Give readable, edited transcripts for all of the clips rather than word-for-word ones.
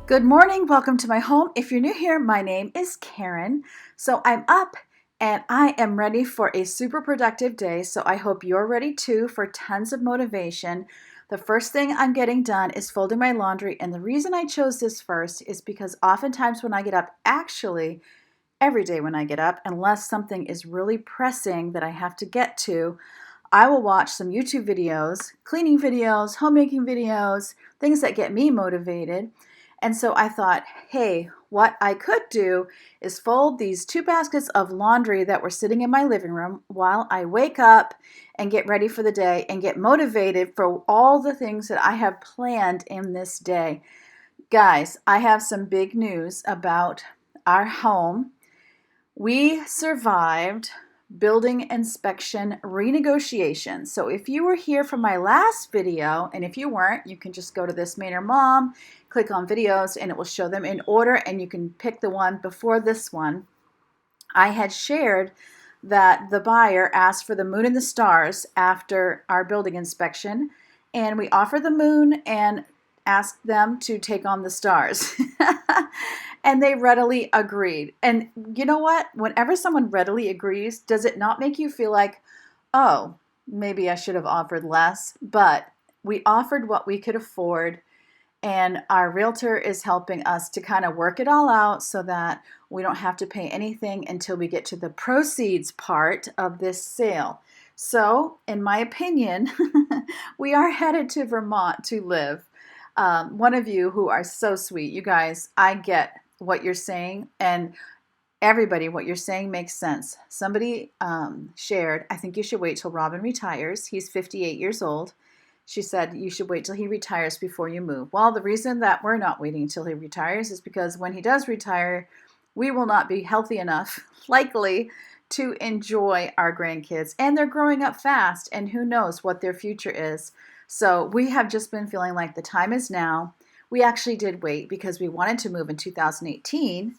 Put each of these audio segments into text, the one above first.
Good morning, welcome to my home. If you're new here, my name is Karen. So I'm up and I am ready for a super productive day. So I hope you're ready too for tons of motivation. The first thing I'm getting done is folding my laundry. And the reason I chose this first is because oftentimes when I get up, actually every day when I get up, unless something is really pressing that I have to get to, I will watch some YouTube videos, cleaning videos, homemaking videos, things that get me motivated. And so I thought, hey, what I could do is fold these 2 baskets of laundry that were sitting in my living room while I wake up and get ready for the day and get motivated for all the things that I have planned in this day. Guys, I have some big news about our home. We survived building inspection renegotiation. So if you were here for my last video, and if you weren't, you can just go to thismainermom, click on videos, and it will show them in order, and you can pick the one before this one. I had shared that the buyer asked for the moon and the stars after our building inspection, and we offered the moon and asked them to take on the stars. And they readily agreed. And you know what? Whenever someone readily agrees, does it not make you feel like, oh, maybe I should have offered less? But we offered what we could afford, and our realtor is helping us to kind of work it all out so that we don't have to pay anything until we get to the proceeds part of this sale. So, in my opinion, we are headed to Vermont to live. One of you who are so sweet, you guys, I get what you're saying, and everybody, what you're saying makes sense. Somebody shared, I think you should wait till Robin retires. He's 58 years old. She said you should wait till he retires before you move. Well, the reason that we're not waiting until he retires is because when he does retire, we will not be healthy enough, likely, to enjoy our grandkids. And they're growing up fast, and who knows what their future is. So we have just been feeling like the time is now. We actually did wait because we wanted to move in 2018.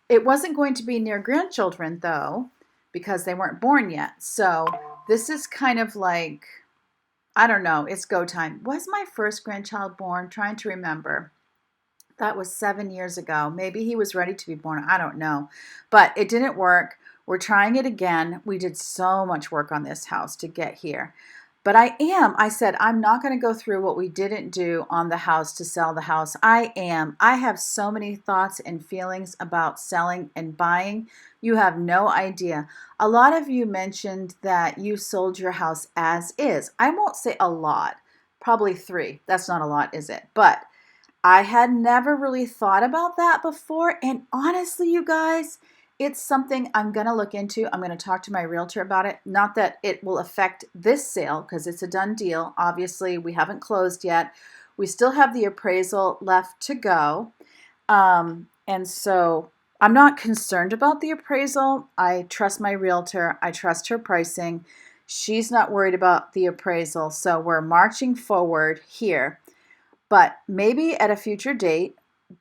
It wasn't going to be near grandchildren, though, because they weren't born yet. So this is kind of like, I don't know, it's go time. Was my first grandchild born? Trying to remember. That was 7 years ago. Maybe he was ready to be born. I don't know. But it didn't work. We're trying it again. We did so much work on this house to get here. But I said, I'm not going to go through what we didn't do on the house to sell the house. I have so many thoughts and feelings about selling and buying. You have no idea. A lot of you mentioned that you sold your house as is. I won't say a lot, probably 3. That's not a lot, is it? But I had never really thought about that before. And honestly, you guys, it's something I'm going to look into. I'm going to talk to my realtor about it. Not that it will affect this sale because it's a done deal. Obviously, we haven't closed yet. We still have the appraisal left to go. And so I'm not concerned about the appraisal. I trust my realtor. I trust her pricing. She's not worried about the appraisal. So we're marching forward here. But maybe at a future date,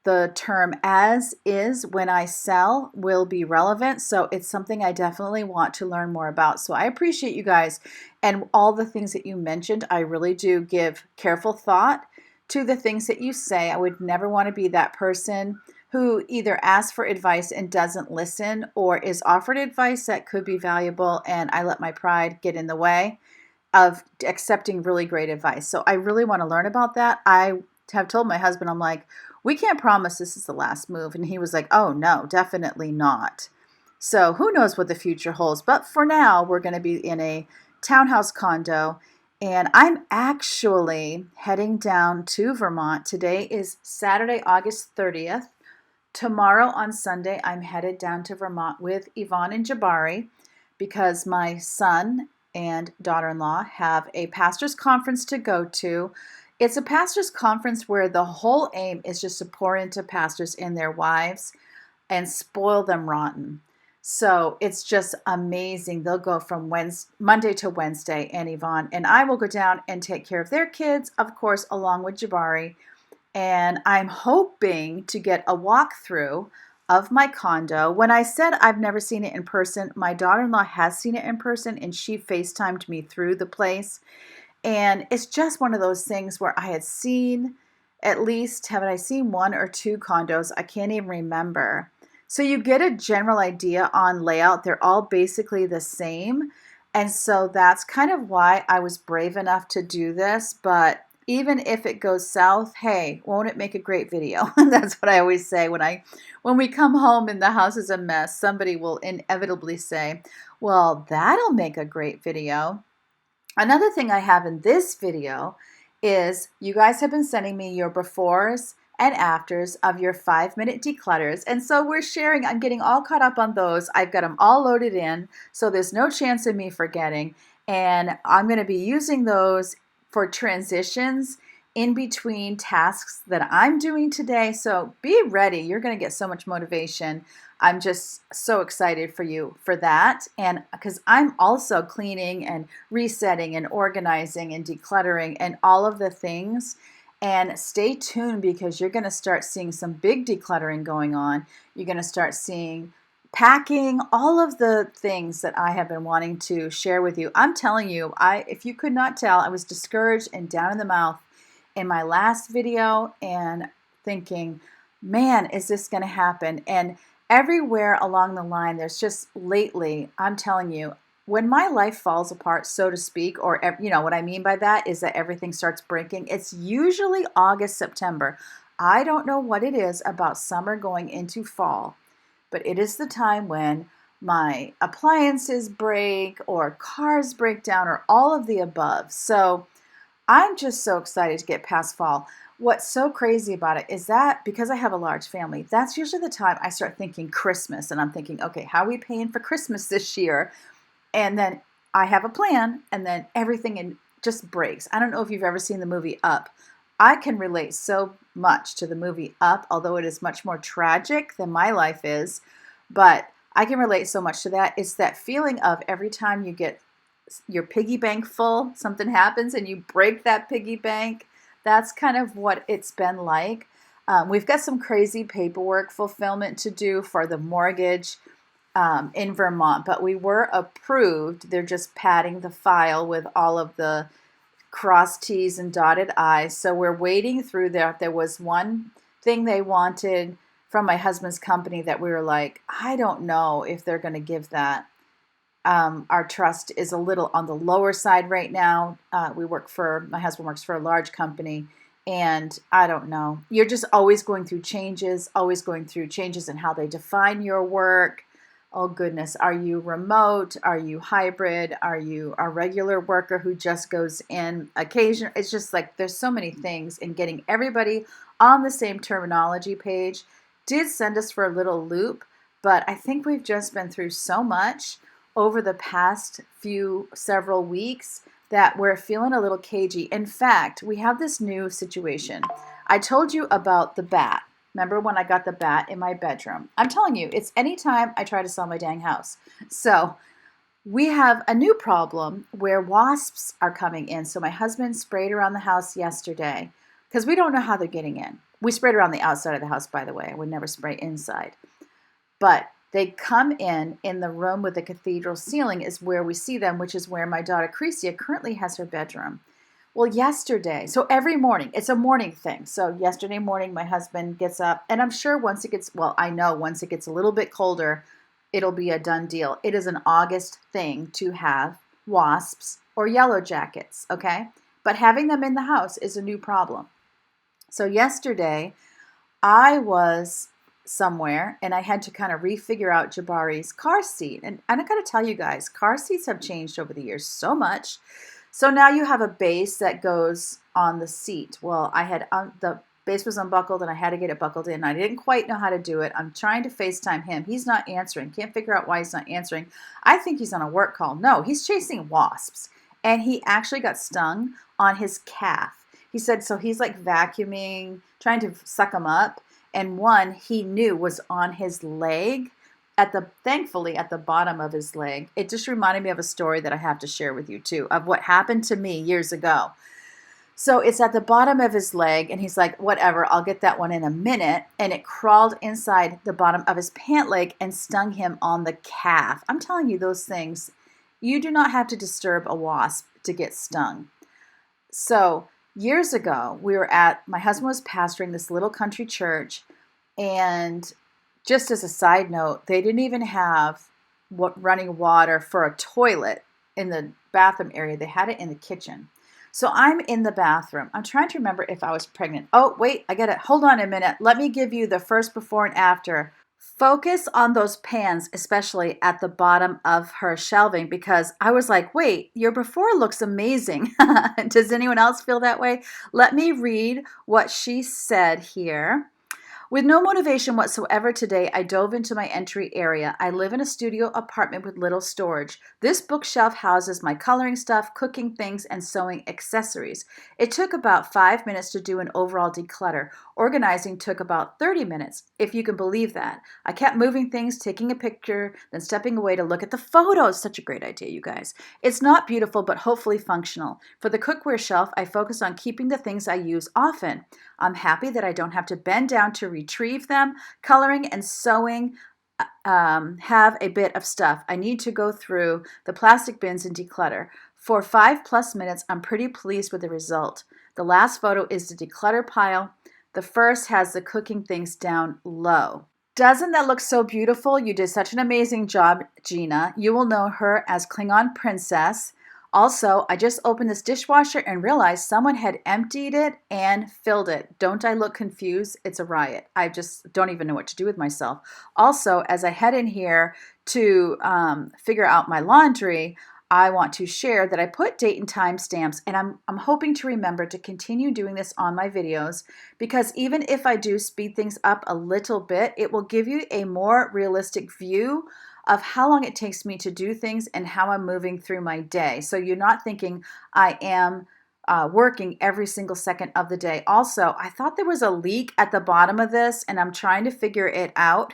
the term as is when I sell will be relevant. So it's something I definitely want to learn more about. So I appreciate you guys and all the things that you mentioned. I really do give careful thought to the things that you say. I would never want to be that person who either asks for advice and doesn't listen, or is offered advice that could be valuable and I let my pride get in the way of accepting really great advice. So I really want to learn about that. I have told my husband, I'm like, we can't promise this is the last move. And he was like, oh no, definitely not. So who knows what the future holds. But for now, we're going to be in a townhouse condo. And I'm actually heading down to Vermont. Today is Saturday, August 30th. Tomorrow on Sunday, I'm headed down to Vermont with Yvonne and Jabari because my son and daughter-in-law have a pastor's conference to go to. It's a pastor's conference where the whole aim is just to pour into pastors and their wives and spoil them rotten. So it's just amazing. They'll go from Monday to Wednesday, and Yvonne and I will go down and take care of their kids, of course, along with Jabari. And I'm hoping to get a walkthrough of my condo. When I said I've never seen it in person, my daughter-in-law has seen it in person, and she FaceTimed me through the place. And it's just one of those things where I had seen At least, haven't I seen one or two condos? I can't even remember. So you get a general idea on layout. They're all basically the same. And so that's kind of why I was brave enough to do this. But even if it goes south, hey, won't it make a great video? That's what I always say when we come home and the house is a mess. Somebody will inevitably say, well, that'll make a great video. Another thing I have in this video is you guys have been sending me your befores and afters of your 5-minute declutters. And so we're sharing, I'm getting all caught up on those. I've got them all loaded in, so there's no chance of me forgetting. And I'm going to be using those for transitions in between tasks that I'm doing today. So be ready. You're going to get so much motivation. I'm just so excited for you for that. And because I'm also cleaning and resetting and organizing and decluttering and all of the things. And stay tuned because you're going to start seeing some big decluttering going on. You're going to start seeing packing, all of the things that I have been wanting to share with you. I'm telling you, if you could not tell, I was discouraged and down in the mouth in my last video and thinking, man, is this going to happen? And everywhere along the line, there's just lately, I'm telling you, when my life falls apart, so to speak, or what I mean by that is that everything starts breaking. It's usually August, September. I don't know what it is about summer going into fall, but it is the time when my appliances break or cars break down or all of the above. So I'm just so excited to get past fall. What's so crazy about it is that because I have a large family, that's usually the time I start thinking Christmas. And I'm thinking, okay, how are we paying for Christmas this year? And then I have a plan, and then everything just breaks. I don't know if you've ever seen the movie Up. I can relate so much to the movie Up, although it is much more tragic than my life is. But I can relate so much to that. It's that feeling of every time you get your piggy bank full, something happens and you break that piggy bank. That's kind of what it's been like. We've got some crazy paperwork fulfillment to do for the mortgage in Vermont, but we were approved. They're just padding the file with all of the crossed T's and dotted I's. So we're waiting through there. There was one thing they wanted from my husband's company that we were like, I don't know if they're going to give that. Our trust is a little on the lower side right now. My husband works for a large company, and I don't know. You're just always going through changes in how they define your work. Oh goodness, are you remote? Are you hybrid? Are you a regular worker who just goes in occasionally? It's just like there's so many things, and getting everybody on the same terminology page did send us for a little loop, but I think we've just been through so much over the past several weeks that we're feeling a little cagey. In fact, we have this new situation. I told you about the bat. Remember when I got the bat in my bedroom? I'm telling you, it's anytime I try to sell my dang house. So we have a new problem where wasps are coming in. So my husband sprayed around the house yesterday because we don't know how they're getting in. We sprayed around the outside of the house, by the way. I would never spray inside. But they come in the room with the cathedral ceiling is where we see them, which is where my daughter Crecia currently has her bedroom. Well, yesterday, so every morning, it's a morning thing. So yesterday morning, my husband gets up, and I'm sure once it gets a little bit colder, it'll be a done deal. It is an August thing to have wasps or yellow jackets, okay? But having them in the house is a new problem. So yesterday, I was somewhere and I had to kind of refigure out Jabari's car seat. And I got to tell you guys, car seats have changed over the years so much. So now you have a base that goes on the seat. Well, the base was unbuckled and I had to get it buckled in. I didn't quite know how to do it. I'm trying to FaceTime him. He's not answering. Can't figure out why he's not answering. I think he's on a work call. No, he's chasing wasps. And he actually got stung on his calf. He said, so he's like vacuuming, trying to suck them up. And one he knew was on his leg, thankfully at the bottom of his leg. It just reminded me of a story that I have to share with you too, of what happened to me years ago. So it's at the bottom of his leg, and he's like, whatever, I'll get that one in a minute. And it crawled inside the bottom of his pant leg and stung him on the calf. I'm telling you those things. You do not have to disturb a wasp to get stung. So Years ago, my husband was pastoring this little country church, and just as a side note, they didn't even have running water for a toilet in the bathroom area. They had it in the kitchen. So I'm in the bathroom. I'm trying to remember if I was pregnant. Oh, wait, I got it. Hold on a minute. Let me give you the first before and after. Focus on those pans, especially at the bottom of her shelving, because I was like, wait, your before looks amazing. Does anyone else feel that way? Let me read what she said here. With no motivation whatsoever today, I dove into my entry area. I live in a studio apartment with little storage. This bookshelf houses my coloring stuff, cooking things, and sewing accessories. It took about 5 minutes to do an overall declutter. Organizing took about 30 minutes, if you can believe that. I kept moving things, taking a picture, then stepping away to look at the photos. Such a great idea, you guys. It's not beautiful, but hopefully functional. For the cookware shelf, I focus on keeping the things I use often. I'm happy that I don't have to bend down to retrieve them. Coloring and sewing have a bit of stuff. I need to go through the plastic bins and declutter. For 5+ minutes, I'm pretty pleased with the result. The last photo is the declutter pile. The first has the cooking things down low. Doesn't that look so beautiful? You did such an amazing job, Gina. You will know her as Klingon Princess. Also, I just opened this dishwasher and realized someone had emptied it and filled it. Don't I look confused? It's a riot. I just don't even know what to do with myself. Also, as I head in here to figure out my laundry, I want to share that I put date and time stamps, and I'm hoping to remember to continue doing this on my videos, because even if I do speed things up a little bit, it will give you a more realistic view of how long it takes me to do things and how I'm moving through my day. So you're not thinking I am working every single second of the day. Also, I thought there was a leak at the bottom of this, and I'm trying to figure it out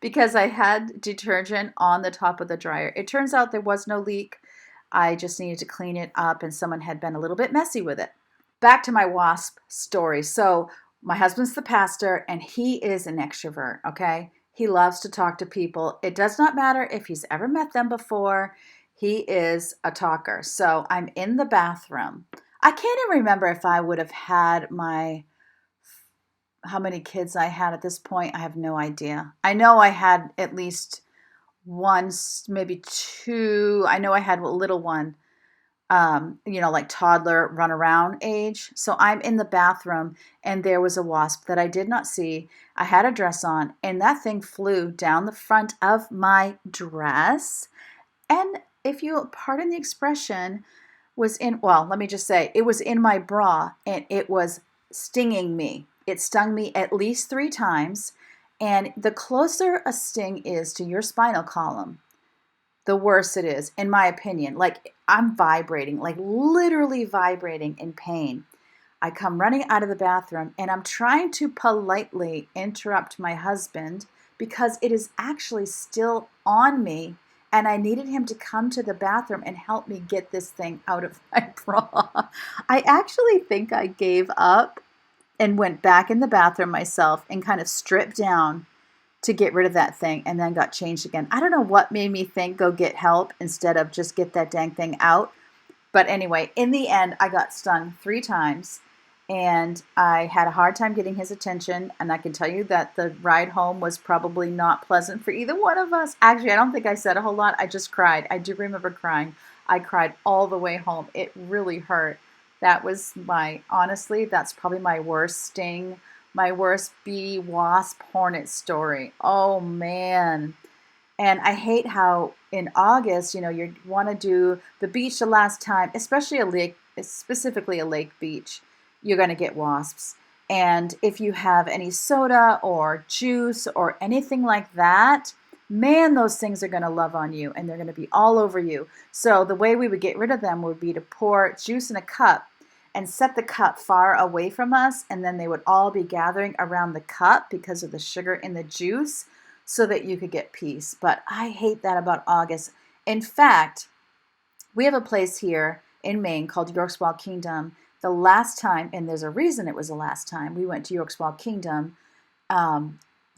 because I had detergent on the top of the dryer. It turns out there was no leak. I just needed to clean it up, and someone had been a little bit messy with it. Back to my wasp story. So my husband's the pastor, and he is an extrovert, okay? He loves to talk to people. It does not matter if he's ever met them before. He is a talker. So I'm in the bathroom. I can't even remember if I would have had how many kids I had at this point. I have no idea. I know I had at least one, maybe two. I know I had a little one, like toddler run around age. So I'm in the bathroom, and there was a wasp that I did not see. I had a dress on, and that thing flew down the front of my dress. And if you pardon the expression, let me just say, it was in my bra, and it was stinging me. It stung me at least 3 times. And the closer a sting is to your spinal column, the worse it is, in my opinion. Like, I'm vibrating, like literally vibrating in pain. I come running out of the bathroom, and I'm trying to politely interrupt my husband because it is actually still on me, and I needed him to come to the bathroom and help me get this thing out of my bra. I actually think I gave up and went back in the bathroom myself and kind of stripped down to get rid of that thing, and then got changed again. I don't know what made me think go get help instead of just get that dang thing out. But anyway, in the end, I got stung 3 times, and I had a hard time getting his attention. And I can tell you that the ride home was probably not pleasant for either one of us. Actually, I don't think I said a whole lot. I just cried. I do remember crying. I cried all the way home. It really hurt. That was honestly, that's probably my worst sting, my worst bee, wasp, hornet story. Oh man. And I hate how in August, you want to do the beach the last time, especially a lake, specifically a lake beach, you're going to get wasps. And if you have any soda or juice or anything like that, man, those things are going to love on you, and they're going to be all over you. So the way we would get rid of them would be to pour juice in a cup and set the cup far away from us, and then they would all be gathering around the cup because of the sugar in the juice, so that you could get peace. But I hate that about August. In fact, we have a place here in Maine called York's Wild Kingdom. The last time, and there's a reason it was the last time we went to York's Wild Kingdom,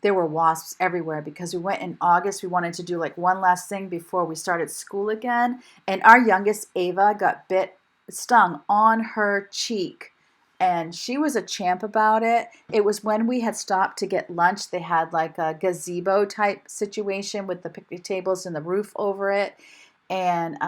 there were wasps everywhere because we went in August. We wanted to do like one last thing before we started school again. And our youngest, Ava, got bit stung on her cheek. And she was a champ about it. It was when we had stopped to get lunch. They had like a gazebo type situation with the picnic tables and the roof over it. And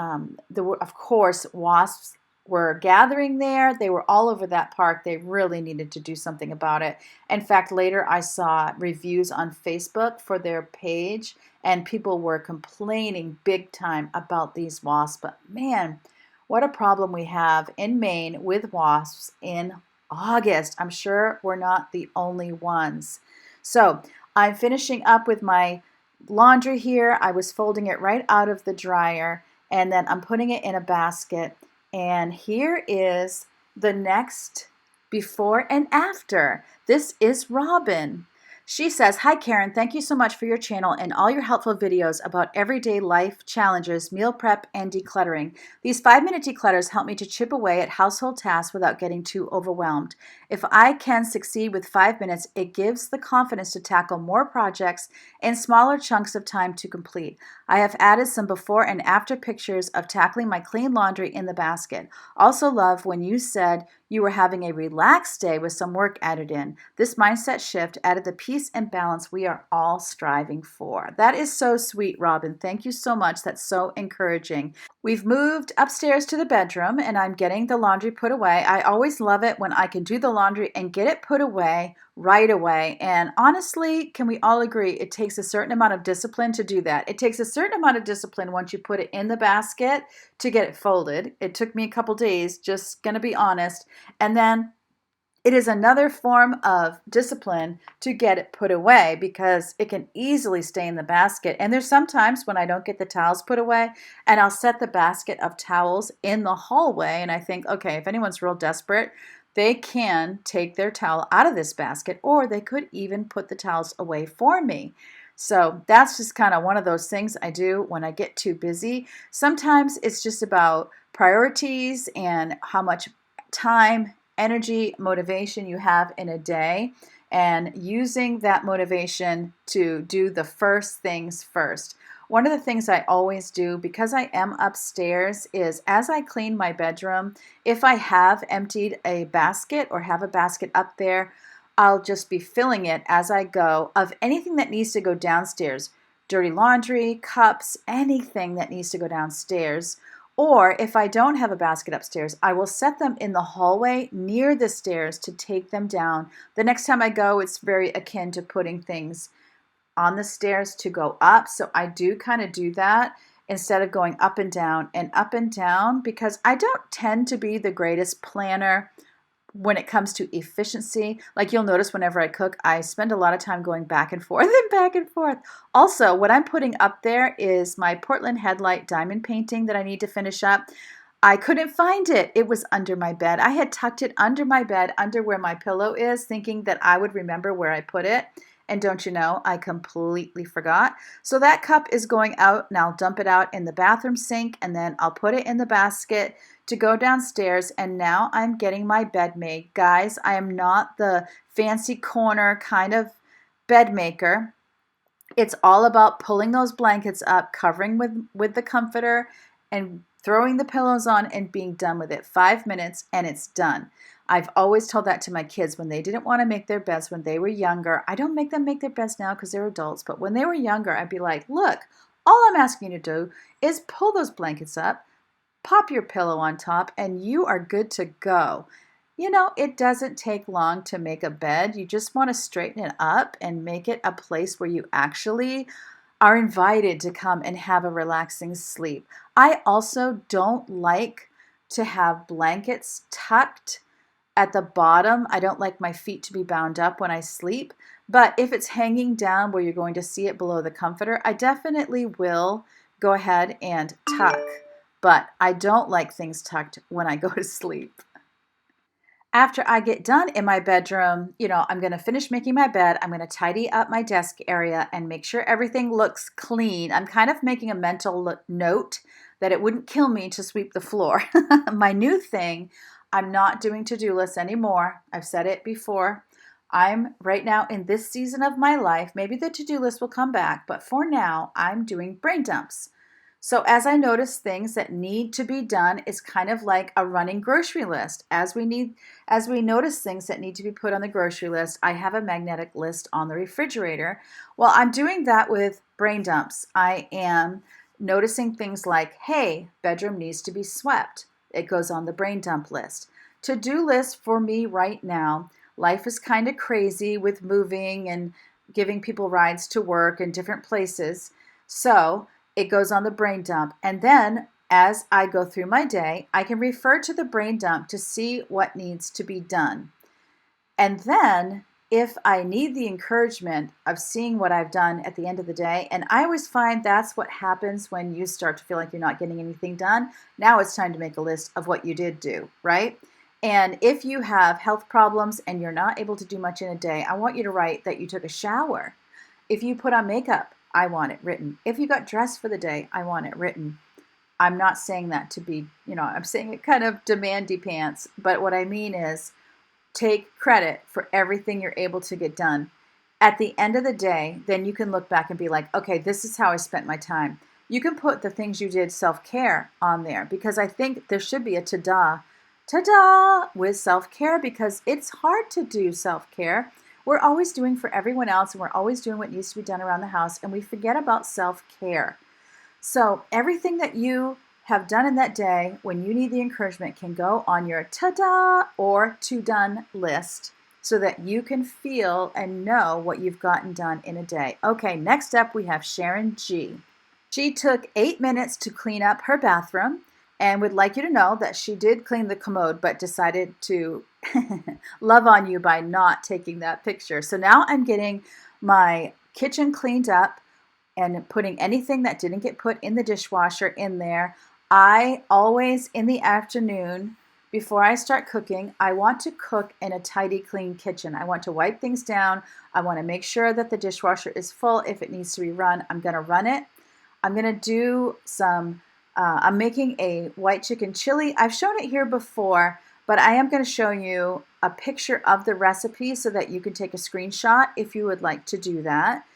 there were, of course, wasps were gathering there. They were all over that park. They really needed to do something about it. In fact, later I saw reviews on Facebook for their page, and people were complaining big time about these wasps. But man, what a problem we have in Maine with wasps in August. I'm sure we're not the only ones. So I'm finishing up with my laundry here. I was folding it right out of the dryer, and then I'm putting it in a basket. And here is the next before and after. This is Robin. She says, "Hi Karen, thank you so much for your channel and all your helpful videos about everyday life challenges, meal prep, and decluttering. These 5-minute declutters help me to chip away at household tasks without getting too overwhelmed. If I can succeed with 5 minutes, it gives the confidence to tackle more projects in smaller chunks of time to complete. I have added some before and after pictures of tackling my clean laundry in the basket. Also love when you said you were having a relaxed day with some work added in. This mindset shift added the peace and balance we are all striving for." That is so sweet, Robin. Thank you so much. That's so encouraging. We've moved upstairs to the bedroom and I'm getting the laundry put away. I always love it when I can do the laundry and get it put away right away. And honestly, can we all agree it takes a certain amount of discipline to do that? It takes a certain amount of discipline once you put it in the basket to get it folded. It took me a couple days, just gonna be honest. And then it is another form of discipline to get it put away because it can easily stay in the basket. And there's sometimes when I don't get the towels put away and I'll set the basket of towels in the hallway and I think, okay, if anyone's real desperate, they can take their towel out of this basket or they could even put the towels away for me. So that's just kind of one of those things I do when I get too busy. Sometimes it's just about priorities and how much time, energy, motivation you have in a day and using that motivation to do the first things first. One of the things I always do because I am upstairs is as I clean my bedroom, if I have emptied a basket or have a basket up there, I'll just be filling it as I go of anything that needs to go downstairs. Dirty laundry, cups, anything that needs to go downstairs. Or if I don't have a basket upstairs, I will set them in the hallway near the stairs to take them down. The next time I go, it's very akin to putting things on the stairs to go up. So I do kind of do that instead of going up and down because I don't tend to be the greatest planner when it comes to efficiency. Like you'll notice whenever I cook, I spend a lot of time going back and forth and back and forth. Also, what I'm putting up there is my Portland headlight diamond painting that I need to finish up. I couldn't find it. It was under my bed. I had tucked it under my bed, under where my pillow is, thinking that I would remember where I put it. And don't you know, I completely forgot. So that cup is going out and I'll dump it out in the bathroom sink and then I'll put it in the basket to go downstairs. And now I'm getting my bed made. Guys, I am not the fancy corner kind of bed maker. It's all about pulling those blankets up, covering with the comforter and throwing the pillows on and being done with it. 5 minutes and it's done. I've always told that to my kids when they didn't want to make their beds when they were younger. I don't make them make their beds now because they're adults, but when they were younger, I'd be like, look, all I'm asking you to do is pull those blankets up, pop your pillow on top, and you are good to go. You know, it doesn't take long to make a bed. You just want to straighten it up and make it a place where you actually are invited to come and have a relaxing sleep. I also don't like to have blankets tucked at the bottom. I don't like my feet to be bound up when I sleep, but if it's hanging down where you're going to see it below the comforter, I definitely will go ahead and tuck, but I don't like things tucked when I go to sleep. After I get done in my bedroom, I'm going to finish making my bed. I'm going to tidy up my desk area and make sure everything looks clean. I'm kind of making a mental note that it wouldn't kill me to sweep the floor. My new thing, I'm not doing to-do lists anymore. I've said it before. I'm right now in this season of my life. Maybe the to-do list will come back, but for now, I'm doing brain dumps. So as I notice things that need to be done, it's kind of like a running grocery list. As we notice things that need to be put on the grocery list, I have a magnetic list on the refrigerator. Well, I'm doing that with brain dumps. I am noticing things like, hey, bedroom needs to be swept. It goes on the brain dump list. To-do list for me right now. Life is kind of crazy with moving and giving people rides to work in different places. So it goes on the brain dump. And then as I go through my day, I can refer to the brain dump to see what needs to be done. And then if I need the encouragement of seeing what I've done at the end of the day, and I always find that's what happens when you start to feel like you're not getting anything done. Now it's time to make a list of what you did do, right? And if you have health problems and you're not able to do much in a day, I want you to write that you took a shower. If you put on makeup, I want it written. If you got dressed for the day, I want it written. I'm not saying that to be, I'm saying it kind of demandy pants, but what I mean is take credit for everything you're able to get done. At the end of the day, then you can look back and be like, okay, this is how I spent my time. You can put the things you did self-care on there because I think there should be a ta-da with self-care because it's hard to do self-care. We're always doing for everyone else and we're always doing what needs to be done around the house and we forget about self-care. So everything that you have done in that day when you need the encouragement can go on your ta-da or to-done list so that you can feel and know what you've gotten done in a day. Okay, next up we have Sharon G. She took 8 minutes to clean up her bathroom and would like you to know that she did clean the commode but decided to love on you by not taking that picture. So now I'm getting my kitchen cleaned up and putting anything that didn't get put in the dishwasher in there. I always, in the afternoon, before I start cooking, I want to cook in a tidy, clean kitchen. I want to wipe things down. I want to make sure that the dishwasher is full. If it needs to be run, I'm going to run it. I'm going to do I'm making a white chicken chili. I've shown it here before, but I am going to show you a picture of the recipe so that you can take a screenshot if you would like to do that.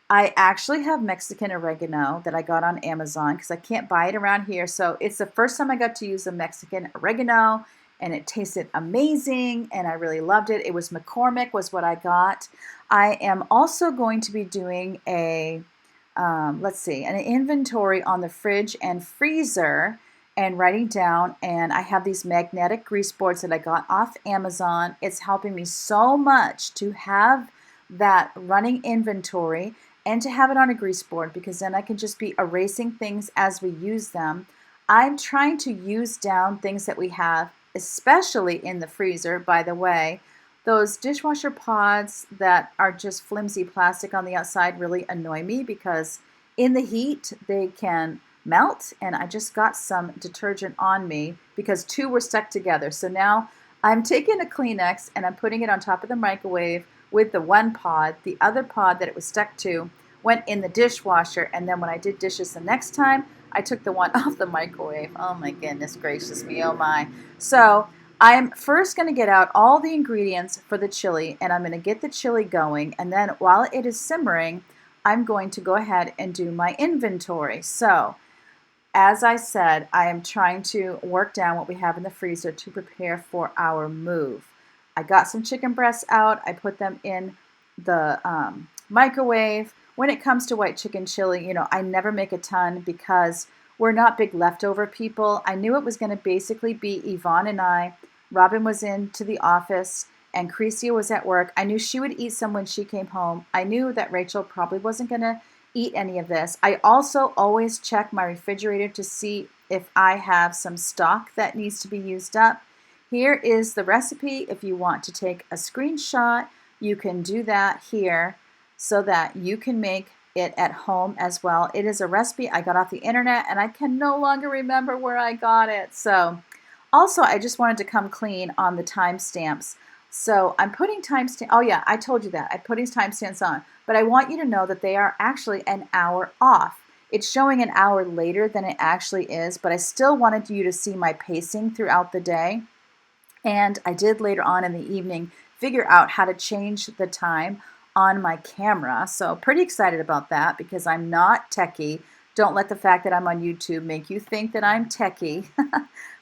I actually have Mexican oregano that I got on Amazon because I can't buy it around here. So it's the first time I got to use the Mexican oregano and it tasted amazing and I really loved it. It was McCormick was what I got. I am also going to be doing an inventory on the fridge and freezer and writing down, and I have these magnetic grease boards that I got off Amazon. It's helping me so much to have that running inventory and to have it on a grease board because then I can just be erasing things as we use them. I'm trying to use down things that we have, especially in the freezer. By the way, those dishwasher pods that are just flimsy plastic on the outside really annoy me because in the heat they can melt, and I just got some detergent on me because two were stuck together. So now I'm taking a Kleenex and I'm putting it on top of the microwave with the one pod. The other pod that it was stuck to went in the dishwasher, and then when I did dishes the next time, I took the one off the microwave. Oh my goodness gracious me, oh my. So I'm first going to get out all the ingredients for the chili, and I'm going to get the chili going, and then while it is simmering, I'm going to go ahead and do my inventory. So as I said, I am trying to work down what we have in the freezer to prepare for our move. I got some chicken breasts out. I put them in the microwave. When it comes to white chicken chili, I never make a ton because we're not big leftover people. I knew it was going to basically be Yvonne and I. Robin was into the office and Crecia was at work. I knew she would eat some when she came home. I knew that Rachel probably wasn't going to eat any of this. I also always check my refrigerator to see if I have some stock that needs to be used up. Here is the recipe. If you want to take a screenshot, you can do that here so that you can make it at home as well. It is a recipe I got off the internet and I can no longer remember where I got it. So also I just wanted to come clean on the timestamps. So I'm putting timestamps, oh yeah, I told you that. I put these timestamps on, but I want you to know that they are actually an hour off. It's showing an hour later than it actually is, but I still wanted you to see my pacing throughout the day. And I did later on in the evening figure out how to change the time on my camera. So pretty excited about that because I'm not techie. Don't let the fact that I'm on YouTube make you think that I'm techie.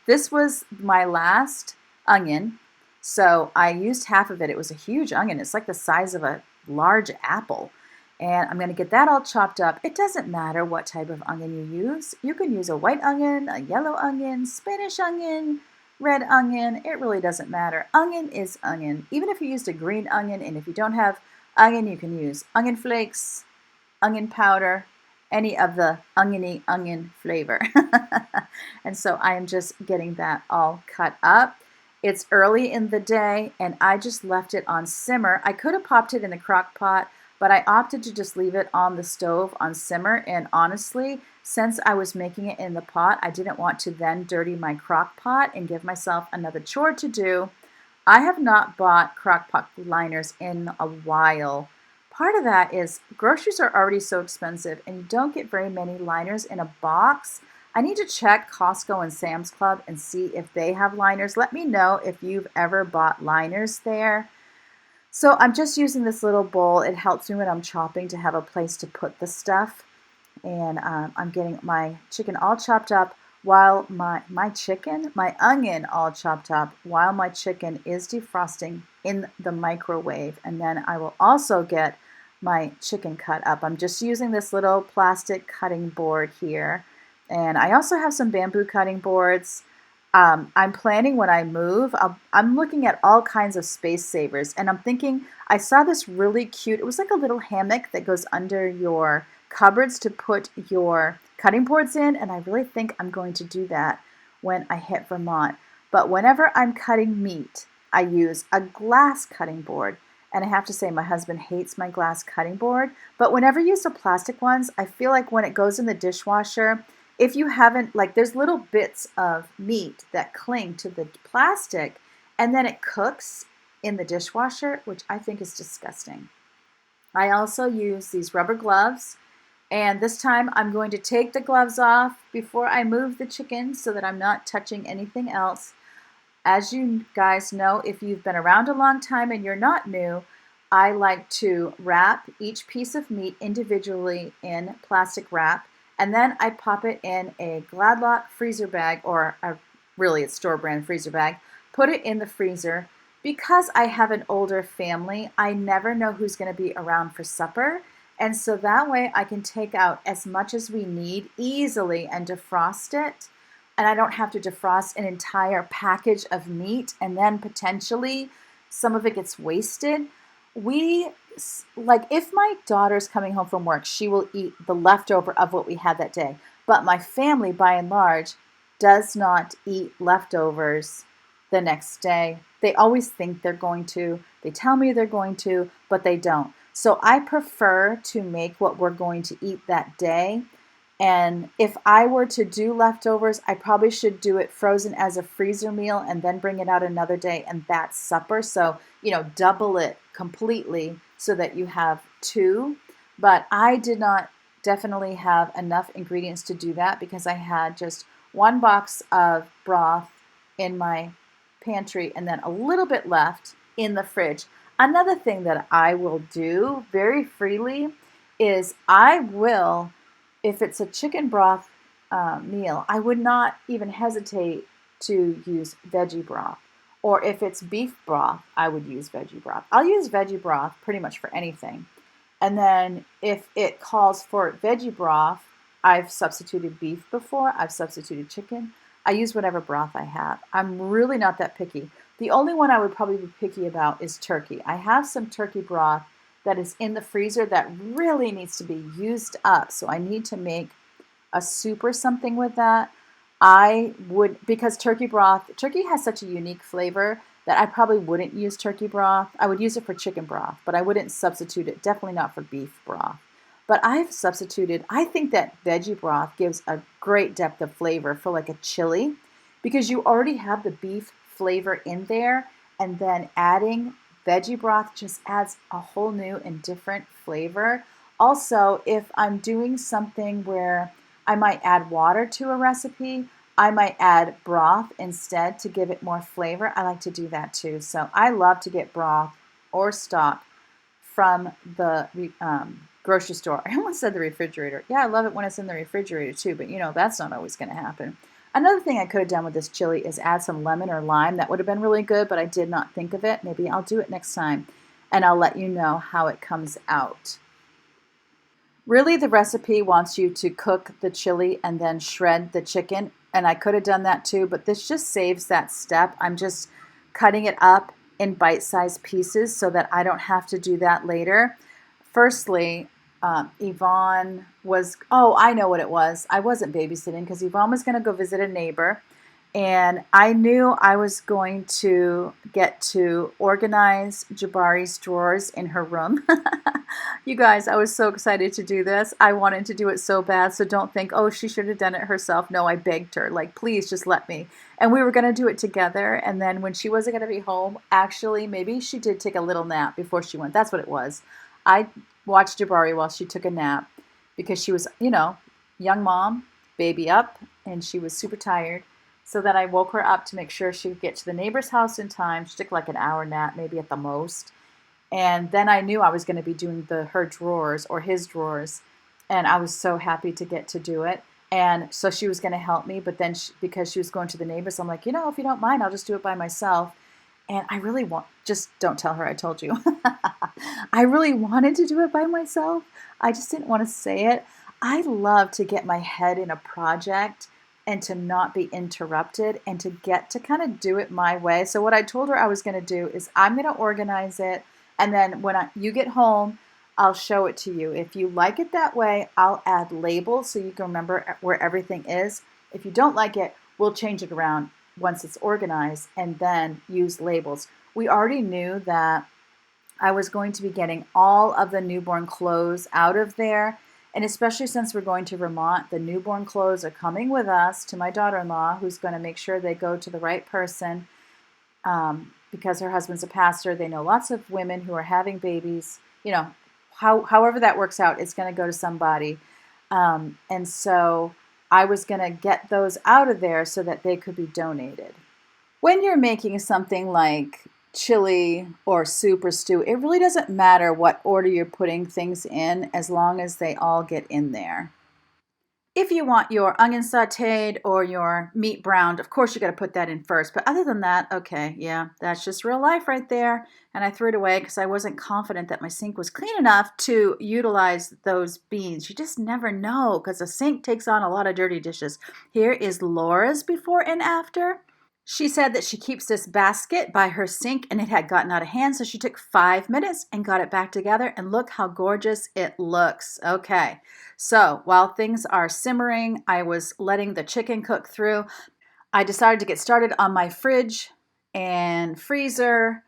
This was my last onion. So I used half of it. It was a huge onion. It's like the size of a large apple. And I'm going to get that all chopped up. It doesn't matter what type of onion you use. You can use a white onion, a yellow onion, Spanish onion, red onion. It really doesn't matter. Onion is onion. Even if you used a green onion, and if you don't have onion, you can use onion flakes, onion powder, any of the oniony onion flavor. And so I am just getting that all cut up. It's early in the day and I just left it on simmer. I could have popped it in the crock pot, but I opted to just leave it on the stove on simmer. And honestly, since I was making it in the pot, I didn't want to then dirty my crock pot and give myself another chore to do. I have not bought crock pot liners in a while. Part of that is groceries are already so expensive and you don't get very many liners in a box. I need to check Costco and Sam's Club and see if they have liners. Let me know if you've ever bought liners there. So I'm just using this little bowl. It helps me when I'm chopping to have a place to put the stuff. And I'm getting my chicken all chopped up while my onion all chopped up while my chicken is defrosting in the microwave. And then I will also get my chicken cut up. I'm just using this little plastic cutting board here. And I also have some bamboo cutting boards. I'm planning when I move, I'm looking at all kinds of space savers. And I'm thinking, I saw this really cute, it was like a little hammock that goes under your cupboards to put your cutting boards in. And I really think I'm going to do that when I hit Vermont. But whenever I'm cutting meat, I use a glass cutting board. And I have to say, my husband hates my glass cutting board. But whenever you use the plastic ones, I feel like when it goes in the dishwasher, if you haven't, like there's little bits of meat that cling to the plastic and then it cooks in the dishwasher, which I think is disgusting. I also use these rubber gloves. And this time I'm going to take the gloves off before I move the chicken so that I'm not touching anything else. As you guys know, if you've been around a long time and you're not new, I like to wrap each piece of meat individually in plastic wrap, and then I pop it in a Gladlock freezer bag, or really a store brand freezer bag, put it in the freezer. Because I have an older family, I never know who's going to be around for supper, and so that way I can take out as much as we need easily and defrost it. And I don't have to defrost an entire package of meat and then potentially some of it gets wasted. Like if my daughter's coming home from work, she will eat the leftover of what we had that day. But my family, by and large, does not eat leftovers the next day. They always think they're going to. They tell me they're going to, but they don't. So I prefer to make what we're going to eat that day. And if I were to do leftovers, I probably should do it frozen as a freezer meal and then bring it out another day, and that's supper. So, double it completely so that you have two. But I did not definitely have enough ingredients to do that because I had just one box of broth in my pantry and then a little bit left in the fridge. Another thing that I will do very freely is if it's a chicken broth meal, I would not even hesitate to use veggie broth. Or if it's beef broth, I would use veggie broth. I'll use veggie broth pretty much for anything. And then if it calls for veggie broth, I've substituted beef before. I've substituted chicken. I use whatever broth I have. I'm really not that picky. The only one I would probably be picky about is turkey. I have some turkey broth that is in the freezer that really needs to be used up. So I need to make a soup or something with that. Because turkey has such a unique flavor that I probably wouldn't use turkey broth. I would use it for chicken broth, but I wouldn't substitute it, definitely not for beef broth. But I think that veggie broth gives a great depth of flavor for like a chili because you already have the beef flavor in there, and then adding veggie broth just adds a whole new and different flavor. Also, if I'm doing something where I might add water to a recipe, I might add broth instead to give it more flavor. I like to do that too. So I love to get broth or stock from the grocery store. I almost said the refrigerator. Yeah, I love it when it's in the refrigerator too, but that's not always going to happen. Another thing I could have done with this chili is add some lemon or lime. That would have been really good, but I did not think of it. Maybe I'll do it next time, and I'll let you know how it comes out. Really, the recipe wants you to cook the chili and then shred the chicken, and I could have done that too, but this just saves that step. I'm just cutting it up in bite-sized pieces so that I don't have to do that later. Firstly, Yvonne was, oh, I know what it was. I wasn't babysitting because Yvonne was going to go visit a neighbor, and I knew I was going to get to organize Jabari's drawers in her room. You guys, I was so excited to do this. I wanted to do it so bad, so don't think, oh, she should have done it herself. No, I begged her, like, please just let me. And we were going to do it together, and then when she wasn't going to be home, actually, maybe she did take a little nap before she went. That's what it was. I watched Jabari while she took a nap because she was, young mom, baby up, and she was super tired. So then I woke her up to make sure she would get to the neighbor's house in time. She took like an hour nap, maybe at the most. And then I knew I was going to be doing her drawers or his drawers. And I was so happy to get to do it. And so she was going to help me. But then because she was going to the neighbors, I'm like, if you don't mind, I'll just do it by myself. And I really just don't tell her I told you. I really wanted to do it by myself. I just didn't want to say it. I love to get my head in a project and to not be interrupted and to get to kind of do it my way. So what I told her I was going to do is I'm going to organize it. And then when you get home, I'll show it to you. If you like it that way, I'll add labels so you can remember where everything is. If you don't like it, we'll change it around once it's organized and then use labels. We already knew that I was going to be getting all of the newborn clothes out of there. And especially since we're going to Vermont, the newborn clothes are coming with us to my daughter-in-law, who's going to make sure they go to the right person. Because her husband's a pastor, they know lots of women who are having babies. However that works out, it's going to go to somebody. And so I was going to get those out of there so that they could be donated. When you're making something like chili or soup or stew, it really doesn't matter what order you're putting things in as long as they all get in there. If you want your onion sauteed or your meat browned, of course you got to put that in first. But other than that, okay, yeah, that's just real life right there. And I threw it away because I wasn't confident that my sink was clean enough to utilize those beans. You just never know because a sink takes on a lot of dirty dishes. Here is Laura's before and after. She said that she keeps this basket by her sink and it had gotten out of hand, so she took 5 minutes and got it back together, and look how gorgeous it looks. Okay, so while things are simmering, I was letting the chicken cook through. I decided to get started on my fridge and freezer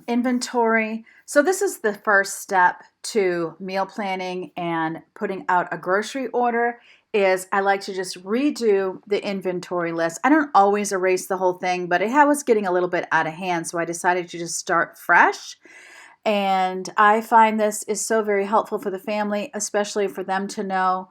inventory. So this is the first step to meal planning and putting out a grocery order. Is I like to just redo the inventory list. I don't always erase the whole thing, but it was getting a little bit out of hand, so I decided to just start fresh. And I find this is so very helpful for the family, especially for them to know,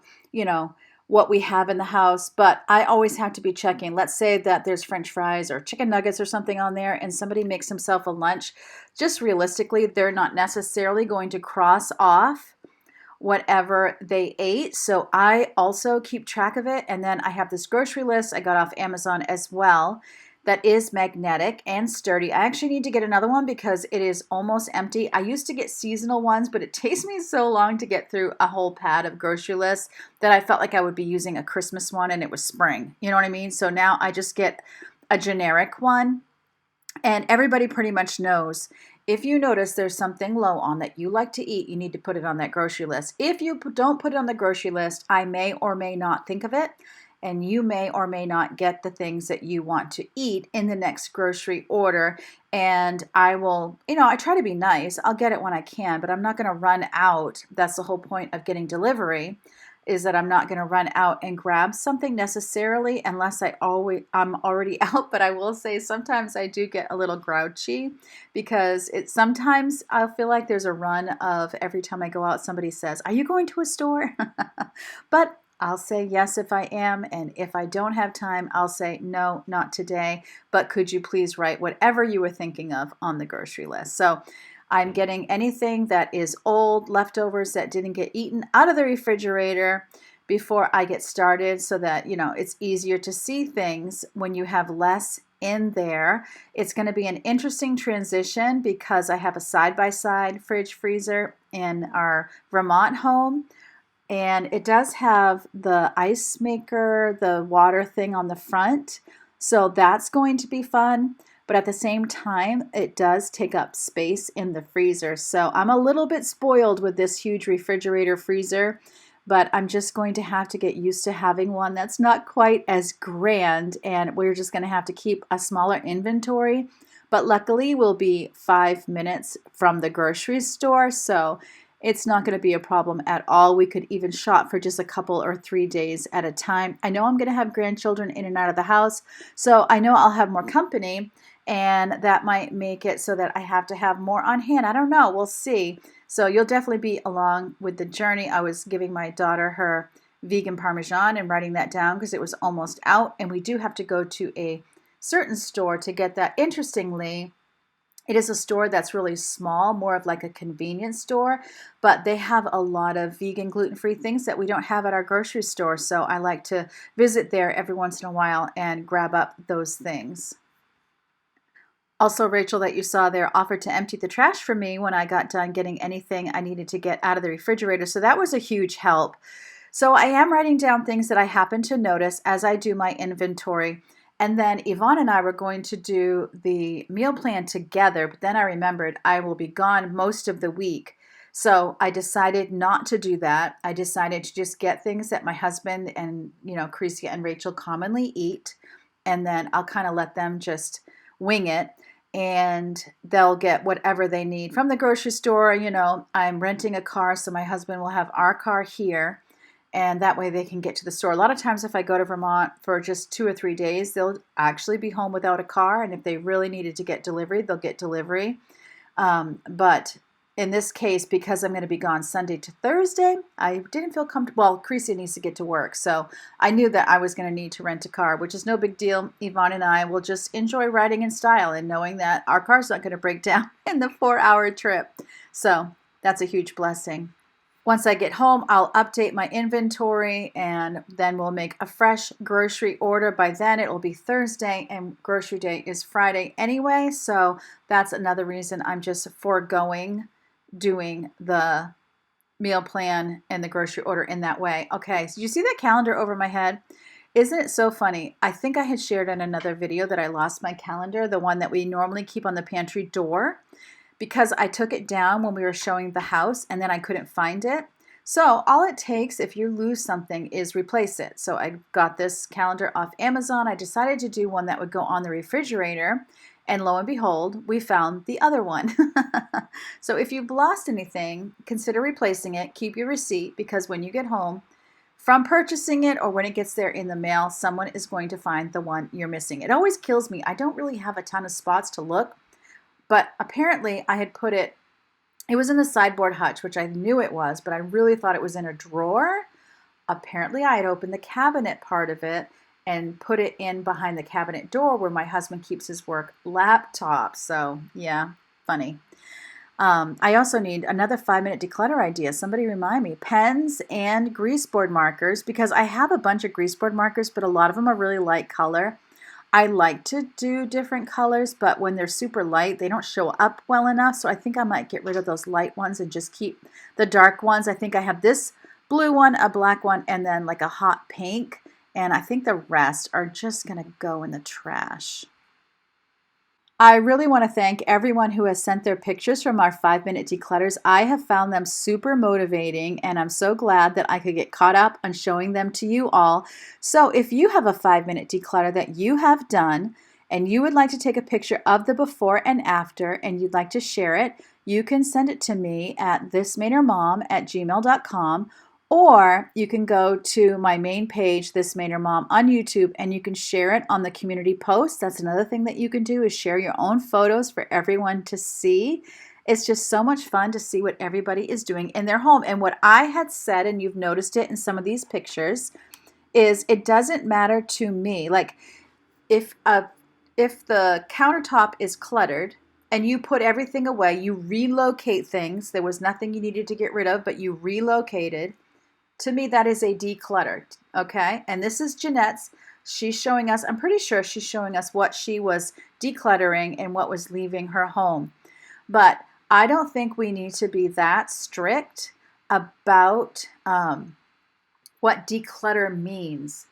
what we have in the house. But I always have to be checking. Let's say that there's French fries or chicken nuggets or something on there and somebody makes himself a lunch. Just realistically, they're not necessarily going to cross off whatever they ate. So I also keep track of it. And then I have this grocery list I got off Amazon as well that is magnetic and sturdy. I actually need to get another one because it is almost empty. I used to get seasonal ones, but it takes me so long to get through a whole pad of grocery lists that I felt like I would be using a Christmas one and it was spring. You know what I mean? So now I just get a generic one. And everybody pretty much knows if you notice there's something low on that you like to eat, you need to put it on that grocery list. If you don't put it on the grocery list, I may or may not think of it, and you may or may not get the things that you want to eat in the next grocery order. And I will, I try to be nice. I'll get it when I can, but I'm not going to run out. That's the whole point of getting delivery, is that I'm not going to run out and grab something necessarily unless I'm already out. But I will say sometimes I do get a little grouchy because sometimes I feel like there's a run of every time I go out, somebody says, "Are you going to a store?" But I'll say yes if I am, and if I don't have time, I'll say no, not today, but could you please write whatever you were thinking of on the grocery list. So I'm getting anything that is old, leftovers that didn't get eaten out of the refrigerator before I get started so that, it's easier to see things when you have less in there. It's going to be an interesting transition because I have a side-by-side fridge freezer in our Vermont home. And it does have the ice maker, the water thing on the front. So that's going to be fun. But at the same time, it does take up space in the freezer. So I'm a little bit spoiled with this huge refrigerator freezer, but I'm just going to have to get used to having one that's not quite as grand. And we're just going to have to keep a smaller inventory. But luckily, we'll be 5 minutes from the grocery store. So it's not going to be a problem at all. We could even shop for just a couple or 3 days at a time. I know I'm going to have grandchildren in and out of the house, so I know I'll have more company, and that might make it so that I have to have more on hand. I don't know. We'll see. So you'll definitely be along with the journey. I was giving my daughter her vegan Parmesan and writing that down because it was almost out, and we do have to go to a certain store to get that. Interestingly, it is a store that's really small, more of like a convenience store, but they have a lot of vegan, gluten-free things that we don't have at our grocery store. So I like to visit there every once in a while and grab up those things. Also, Rachel, that you saw there, offered to empty the trash for me when I got done getting anything I needed to get out of the refrigerator. So that was a huge help. So I am writing down things that I happen to notice as I do my inventory. And then Yvonne and I were going to do the meal plan together, but then I remembered I will be gone most of the week. So I decided not to do that. I decided to just get things that my husband and, Creasy and Rachel commonly eat. And then I'll kind of let them just wing it. And they'll get whatever they need from the grocery store. I'm renting a car, so my husband will have our car here. And that way they can get to the store. A lot of times if I go to Vermont for just 2 or 3 days, they'll actually be home without a car. And if they really needed to get delivery, they'll get delivery. But in this case, because I'm going to be gone Sunday to Thursday, I didn't feel comfortable. Well, Creasy needs to get to work. So I knew that I was going to need to rent a car, which is no big deal. Yvonne and I will just enjoy riding in style and knowing that our car's not going to break down in the 4-hour trip. So that's a huge blessing. Once I get home, I'll update my inventory and then we'll make a fresh grocery order. By then it will be Thursday and grocery day is Friday anyway. So that's another reason I'm just foregoing doing the meal plan and the grocery order in that way. Okay, so you see that calendar over my head? Isn't it so funny? I think I had shared in another video that I lost my calendar, the one that we normally keep on the pantry door, because I took it down when we were showing the house and then I couldn't find it. So all it takes if you lose something is replace it. So I got this calendar off Amazon. I decided to do one that would go on the refrigerator, and lo and behold, we found the other one. So if you've lost anything, consider replacing it. Keep your receipt, because when you get home from purchasing it or when it gets there in the mail, someone is going to find the one you're missing. It always kills me. I don't really have a ton of spots to look. But apparently I had put it was in the sideboard hutch, which I knew it was, but I really thought it was in a drawer. Apparently I had opened the cabinet part of it and put it in behind the cabinet door where my husband keeps his work laptop. So yeah, funny. I also need another 5-minute declutter idea. Somebody remind me. Pens and greaseboard markers, because I have a bunch of greaseboard markers, but a lot of them are really light color. I like to do different colors, but when they're super light, they don't show up well enough. So I think I might get rid of those light ones and just keep the dark ones. I think I have this blue one, a black one, and then like a hot pink. And I think the rest are just going to go in the trash. I really want to thank everyone who has sent their pictures from our 5-minute declutters. I have found them super motivating, and I'm so glad that I could get caught up on showing them to you all. So if you have a 5-minute declutter that you have done and you would like to take a picture of the before and after and you'd like to share it, you can send it to me at thismainermom@gmail.com. Or you can go to my main page, This Mainer Mom, on YouTube, and you can share it on the community post. That's another thing that you can do, is share your own photos for everyone to see. It's just so much fun to see what everybody is doing in their home. And what I had said, and you've noticed it in some of these pictures, is it doesn't matter to me. Like if the countertop is cluttered, and you put everything away, you relocate things. There was nothing you needed to get rid of, but you relocated. To me, that is a declutter, okay? And this is Jeanette's. She's showing us, I'm pretty sure she's showing us what she was decluttering and what was leaving her home. But I don't think we need to be that strict about what declutter means.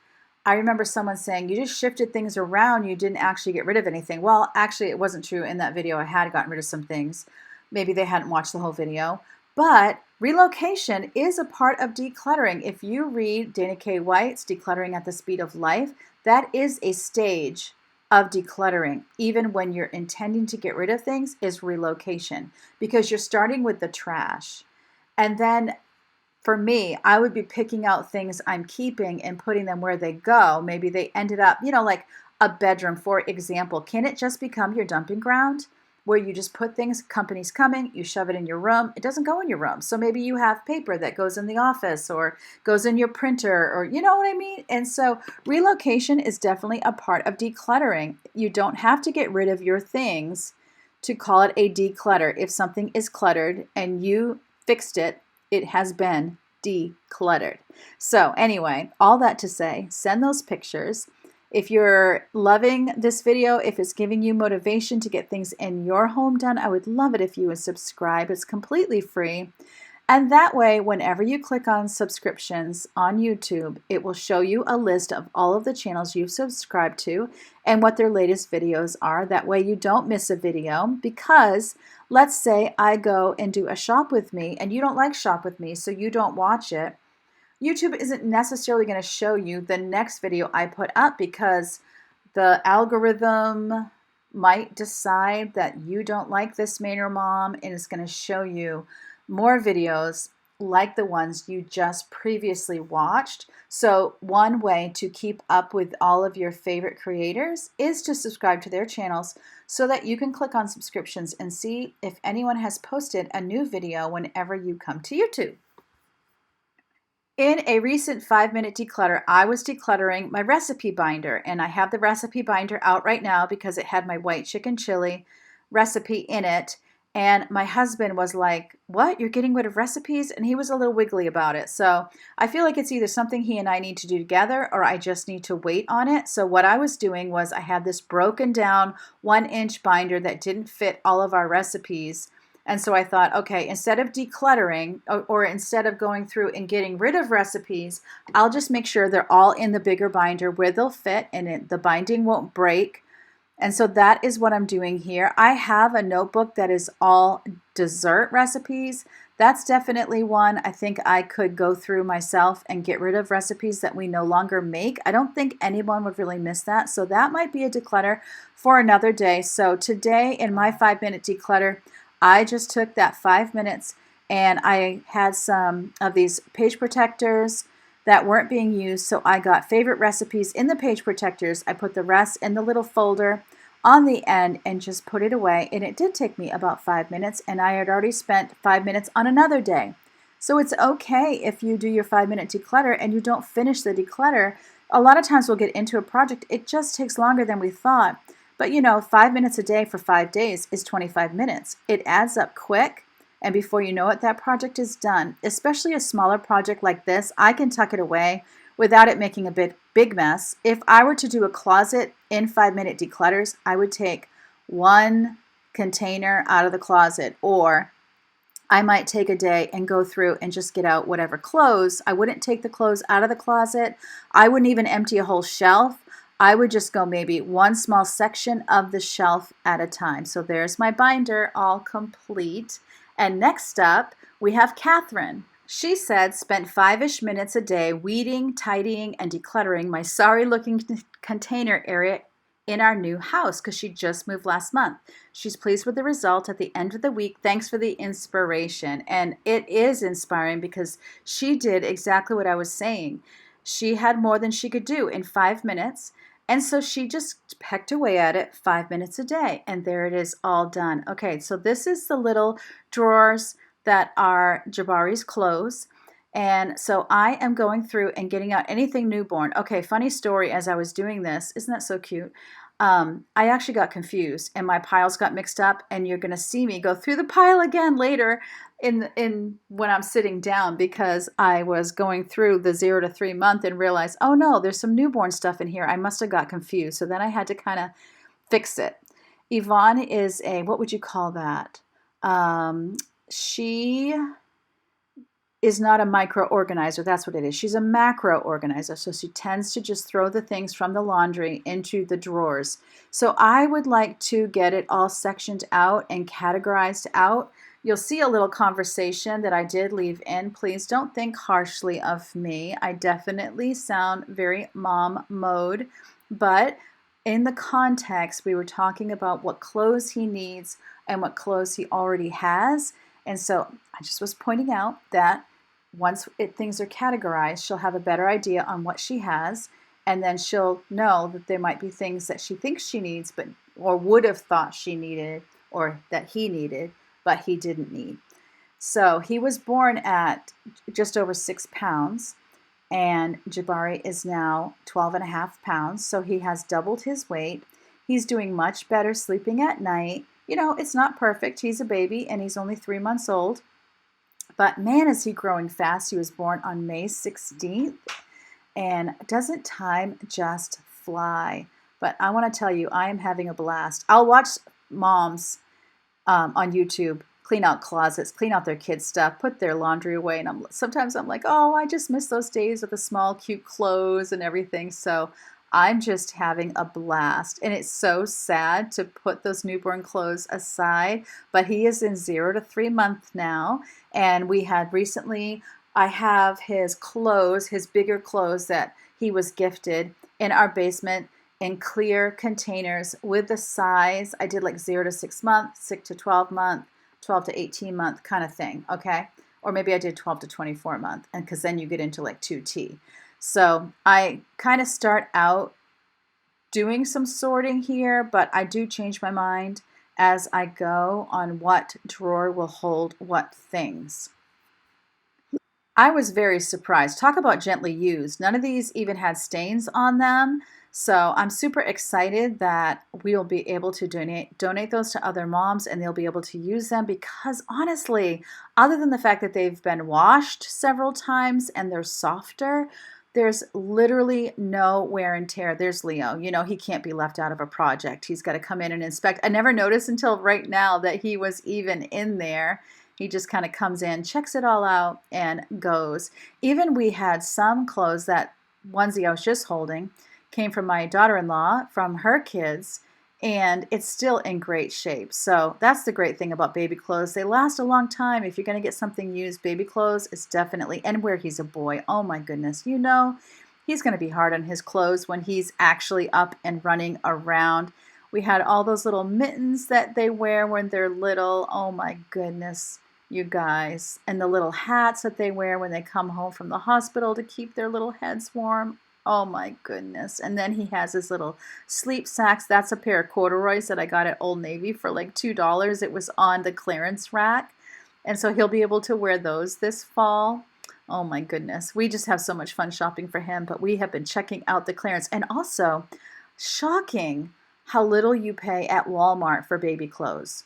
I remember someone saying, you just shifted things around, you didn't actually get rid of anything. Well, actually, it wasn't true. In that video, I had gotten rid of some things. Maybe they hadn't watched the whole video. But relocation is a part of decluttering. If you read Dana K. White's Decluttering at the Speed of Life, that is a stage of decluttering. Even when you're intending to get rid of things, is relocation, because you're starting with the trash. And then for me, I would be picking out things I'm keeping and putting them where they go. Maybe they ended up, like a bedroom, for example. Can it just become your dumping ground where you just put things, company's coming, you shove it in your room? It doesn't go in your room. So maybe you have paper that goes in the office or goes in your printer, or you know what I mean? And so relocation is definitely a part of decluttering. You don't have to get rid of your things to call it a declutter. If something is cluttered and you fixed it, it has been decluttered. So anyway, all that to say, send those pictures. If you're loving this video, if it's giving you motivation to get things in your home done, I would love it if you would subscribe. It's completely free. And that way, whenever you click on subscriptions on YouTube, it will show you a list of all of the channels you've subscribed to and what their latest videos are. That way you don't miss a video, because let's say I go and do a shop with me and you don't like shop with me, so you don't watch it. YouTube isn't necessarily going to show you the next video I put up, because the algorithm might decide that you don't like This Mainer Mom, and it's going to show you more videos like the ones you just previously watched. So one way to keep up with all of your favorite creators is to subscribe to their channels, so that you can click on subscriptions and see if anyone has posted a new video whenever you come to YouTube. In a recent 5-minute declutter, I was decluttering my recipe binder, and I have the recipe binder out right now because it had my white chicken chili recipe in it. And my husband was like, what? You're getting rid of recipes? And he was a little wiggly about it. So I feel like it's either something he and I need to do together, or I just need to wait on it. So what I was doing was, I had this broken down 1-inch binder that didn't fit all of our recipes. And so I thought, okay, instead of decluttering, or instead of going through and getting rid of recipes, I'll just make sure they're all in the bigger binder where they'll fit and the binding won't break. And so that is what I'm doing here. I have a notebook that is all dessert recipes. That's definitely one I think I could go through myself and get rid of recipes that we no longer make. I don't think anyone would really miss that. So that might be a declutter for another day. So today in my 5-minute declutter, I just took that 5 minutes and I had some of these page protectors that weren't being used. So I got favorite recipes in the page protectors. I put the rest in the little folder on the end and just put it away. And it did take me about 5 minutes, and I had already spent 5 minutes on another day. So it's okay if you do your 5-minute declutter and you don't finish the declutter. A lot of times we'll get into a project, it just takes longer than we thought. But 5 minutes a day for 5 days is 25 minutes. It adds up quick. And before you know it, that project is done. Especially a smaller project like this, I can tuck it away without it making a big mess. If I were to do a closet in 5-minute declutters, I would take one container out of the closet, or I might take a day and go through and just get out whatever clothes. I wouldn't take the clothes out of the closet. I wouldn't even empty a whole shelf. I would just go maybe one small section of the shelf at a time. So there's my binder all complete. And next up, we have Catherine. She said, spent 5-ish minutes a day weeding, tidying, and decluttering my sorry-looking container area in our new house, because she just moved last month. She's pleased with the result at the end of the week. Thanks for the inspiration. And it is inspiring, because she did exactly what I was saying. She had more than she could do in 5 minutes. And so she just pecked away at it 5 minutes a day, and there it is, all done. Okay, so this is the little drawers that are Jabari's clothes. And so I am going through and getting out anything newborn. Okay, funny story, as I was doing this, isn't that so cute? I actually got confused and my piles got mixed up, and you're going to see me go through the pile again later in when I'm sitting down, because I was going through the 0 to 3 month and realized, oh no, there's some newborn stuff in here. I must have got confused. So then I had to kind of fix it. Yvonne is a, what would you call that? She is not a micro organizer. That's what it is. She's a macro organizer. So she tends to just throw the things from the laundry into the drawers. So I would like to get it all sectioned out and categorized out. You'll see a little conversation that I did leave in. Please don't think harshly of me. I definitely sound very mom mode, but in the context, we were talking about what clothes he needs and what clothes he already has. And so I just was pointing out that once things are categorized, she'll have a better idea on what she has, and then she'll know that there might be things that she thinks she needs, but or would have thought she needed, or that he needed, but he didn't need. So he was born at just over 6 pounds, and Jabari is now 12 and a half pounds. So he has doubled his weight. He's doing much better sleeping at night. You know, it's not perfect. He's a baby and he's only 3 months old. But man, is he growing fast. He was born on May 16th. And doesn't time just fly? But I want to tell you, I am having a blast. I'll watch moms on YouTube clean out closets, clean out their kids' stuff, put their laundry away. And sometimes I'm like, oh, I just miss those days with the small, cute clothes and everything. So I'm just having a blast. And it's so sad to put those newborn clothes aside, but he is in 0 to 3 months now. And we had recently, I have his clothes, his bigger clothes that he was gifted in our basement in clear containers with the size. I did like 0 to 6 months, 6 to 12 month, 12 to 18 month kind of thing, okay? Or maybe I did 12 to 24 month, and because then you get into like 2T. So I kind of start out doing some sorting here, but I do change my mind as I go on what drawer will hold what things. I was very surprised. Talk about gently used. None of these even had stains on them. So I'm super excited that we'll be able to donate those to other moms, and they'll be able to use them, because honestly, other than the fact that they've been washed several times and they're softer, there's literally no wear and tear. There's Leo. You know, he can't be left out of a project. He's got to come in and inspect. I never noticed until right now that he was even in there. He just kind of comes in, checks it all out, and goes. Even we had some clothes, that onesie I was just holding came from my daughter-in-law, from her kids, and it's still in great shape. So that's the great thing about baby clothes. They last a long time. If you're going to get something used, baby clothes is definitely, and where he's a boy, oh my goodness, you know, he's going to be hard on his clothes when he's actually up and running around. We had all those little mittens that they wear when they're little. Oh my goodness, you guys. And the little hats that they wear when they come home from the hospital to keep their little heads warm. Oh my goodness. And then he has his little sleep sacks. That's a pair of corduroys that I got at Old Navy for like $2. It was on the clearance rack. And so he'll be able to wear those this fall. Oh my goodness. We just have so much fun shopping for him, but we have been checking out the clearance. And also, shocking how little you pay at Walmart for baby clothes.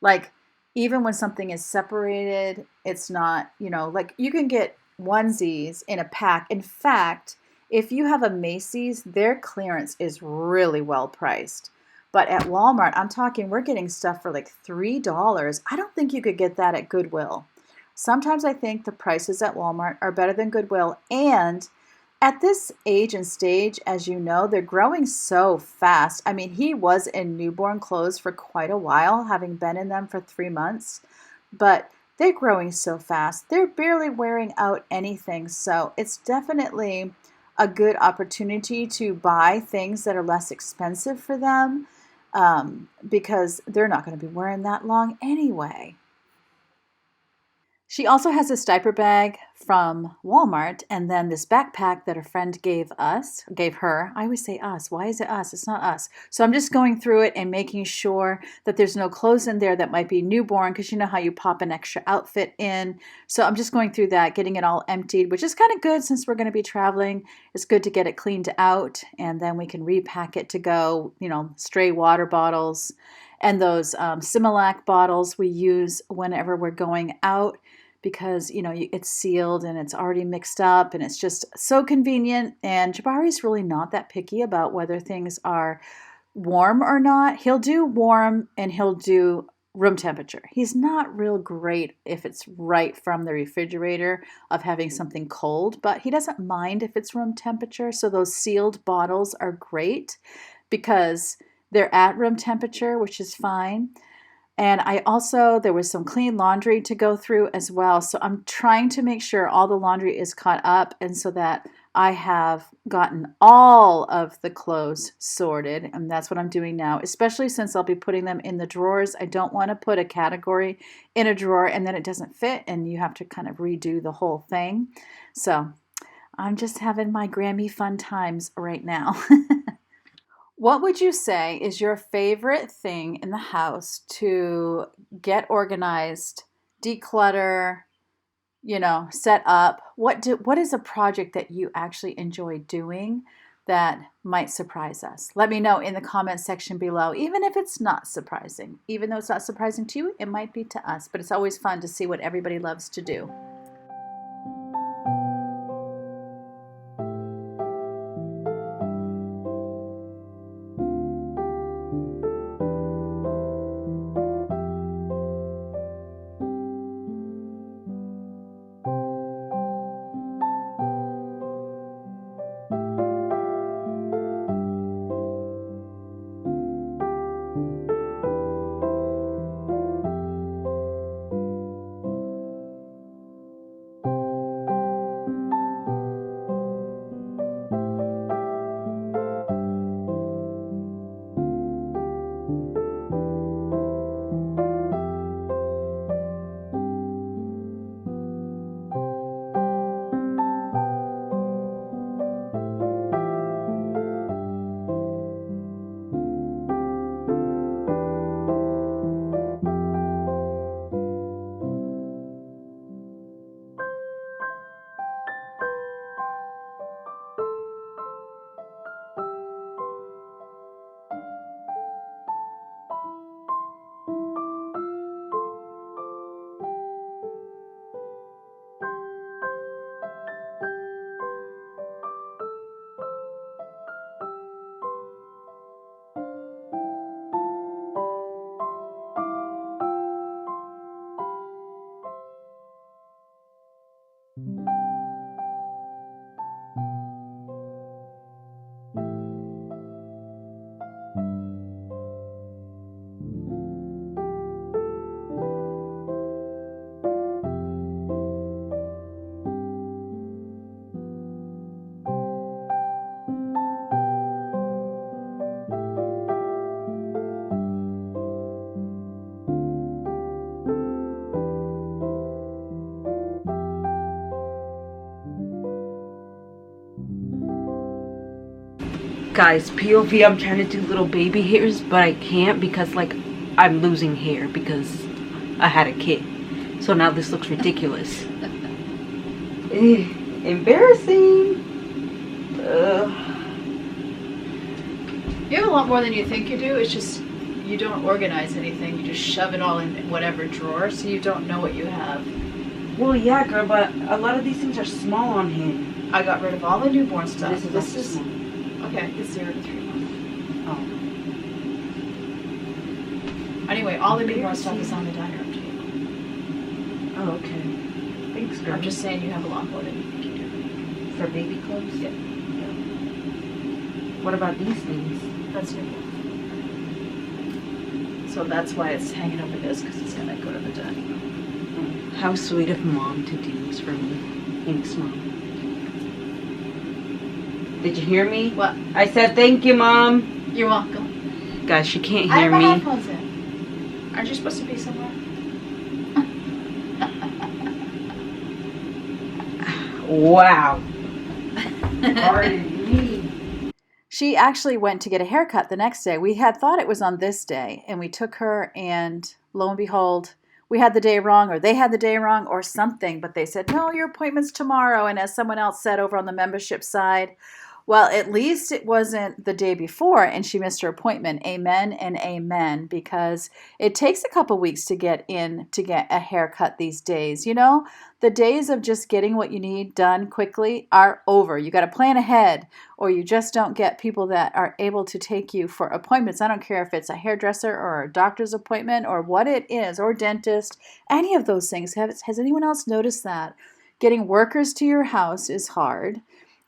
Like, even when something is separated, it's not, you know, like you can get onesies in a pack. In fact, if you have a Macy's, their clearance is really well priced. But at Walmart, I'm talking, we're getting stuff for like $3. I don't think you could get that at Goodwill. Sometimes I think the prices at Walmart are better than Goodwill. And at this age and stage, as you know, they're growing so fast. I mean, he was in newborn clothes for quite a while, having been in them for 3 months. But they're growing so fast. They're barely wearing out anything. So it's definitely a good opportunity to buy things that are less expensive for them, because they're not going to be wearing that long anyway. She also has this diaper bag from Walmart and then this backpack that a friend gave her. I always say us. Why is it us? It's not us. So I'm just going through it and making sure that there's no clothes in there that might be newborn, because you know how you pop an extra outfit in. So I'm just going through that, getting it all emptied, which is kind of good since we're going to be traveling. It's good to get it cleaned out, and then we can repack it to go, stray water bottles and those Similac bottles we use whenever we're going out, because it's sealed and it's already mixed up, and it's just so convenient. And Jabari's really not that picky about whether things are warm or not. He'll do warm and he'll do room temperature. He's not real great if it's right from the refrigerator of having something cold, but he doesn't mind if it's room temperature. So those sealed bottles are great because they're at room temperature, which is fine. And there was some clean laundry to go through as well. So I'm trying to make sure all the laundry is caught up, and so that I have gotten all of the clothes sorted. And that's what I'm doing now, especially since I'll be putting them in the drawers. I don't want to put a category in a drawer and then it doesn't fit and you have to kind of redo the whole thing. So I'm just having my Grammy fun times right now. What would you say is your favorite thing in the house to get organized, declutter, set up? What is a project that you actually enjoy doing that might surprise us? Let me know in the comment section below, even if it's not surprising. Even though it's not surprising to you, it might be to us, but it's always fun to see what everybody loves to do. Guys, POV, I'm trying to do little baby hairs, but I can't because, like, I'm losing hair because I had a kid. So now this looks ridiculous. Embarrassing. You have a lot more than you think you do. It's just you don't organize anything. You just shove it all in whatever drawer, so you don't know what you have. Well, yeah, girl, but a lot of these things are small on him. I got rid of all the newborn stuff. This is small. Okay, it's 0 to 3 months. Oh. Anyway, all the newborn stuff is on the dining room table. Oh, okay. Thanks, girl. I'm just saying you have a lot more than you think you do. For baby clothes? Yeah. What about these things? That's newborn. So that's why it's hanging over this, because it's going to go to the dining room. How sweet of Mom to do this for me. Thanks, Mom. Did you hear me? What? I said thank you, Mom. You're welcome. Guys, she can't I hear have my me. headphones in. Aren't you supposed to be somewhere? Wow. Pardon me. She actually went to get a haircut the next day. We had thought it was on this day, and we took her, and lo and behold, we had the day wrong, or they had the day wrong, or something. But they said, no, your appointment's tomorrow. And as someone else said over on the membership side, well, at least it wasn't the day before and she missed her appointment. Amen and amen, because it takes a couple weeks to get in to get a haircut these days. You know, the days of just getting what you need done quickly are over. You got to plan ahead, or you just don't get people that are able to take you for appointments. I don't care if it's a hairdresser or a doctor's appointment or what it is, or dentist, any of those things. Has anyone else noticed that? Getting workers to your house is hard,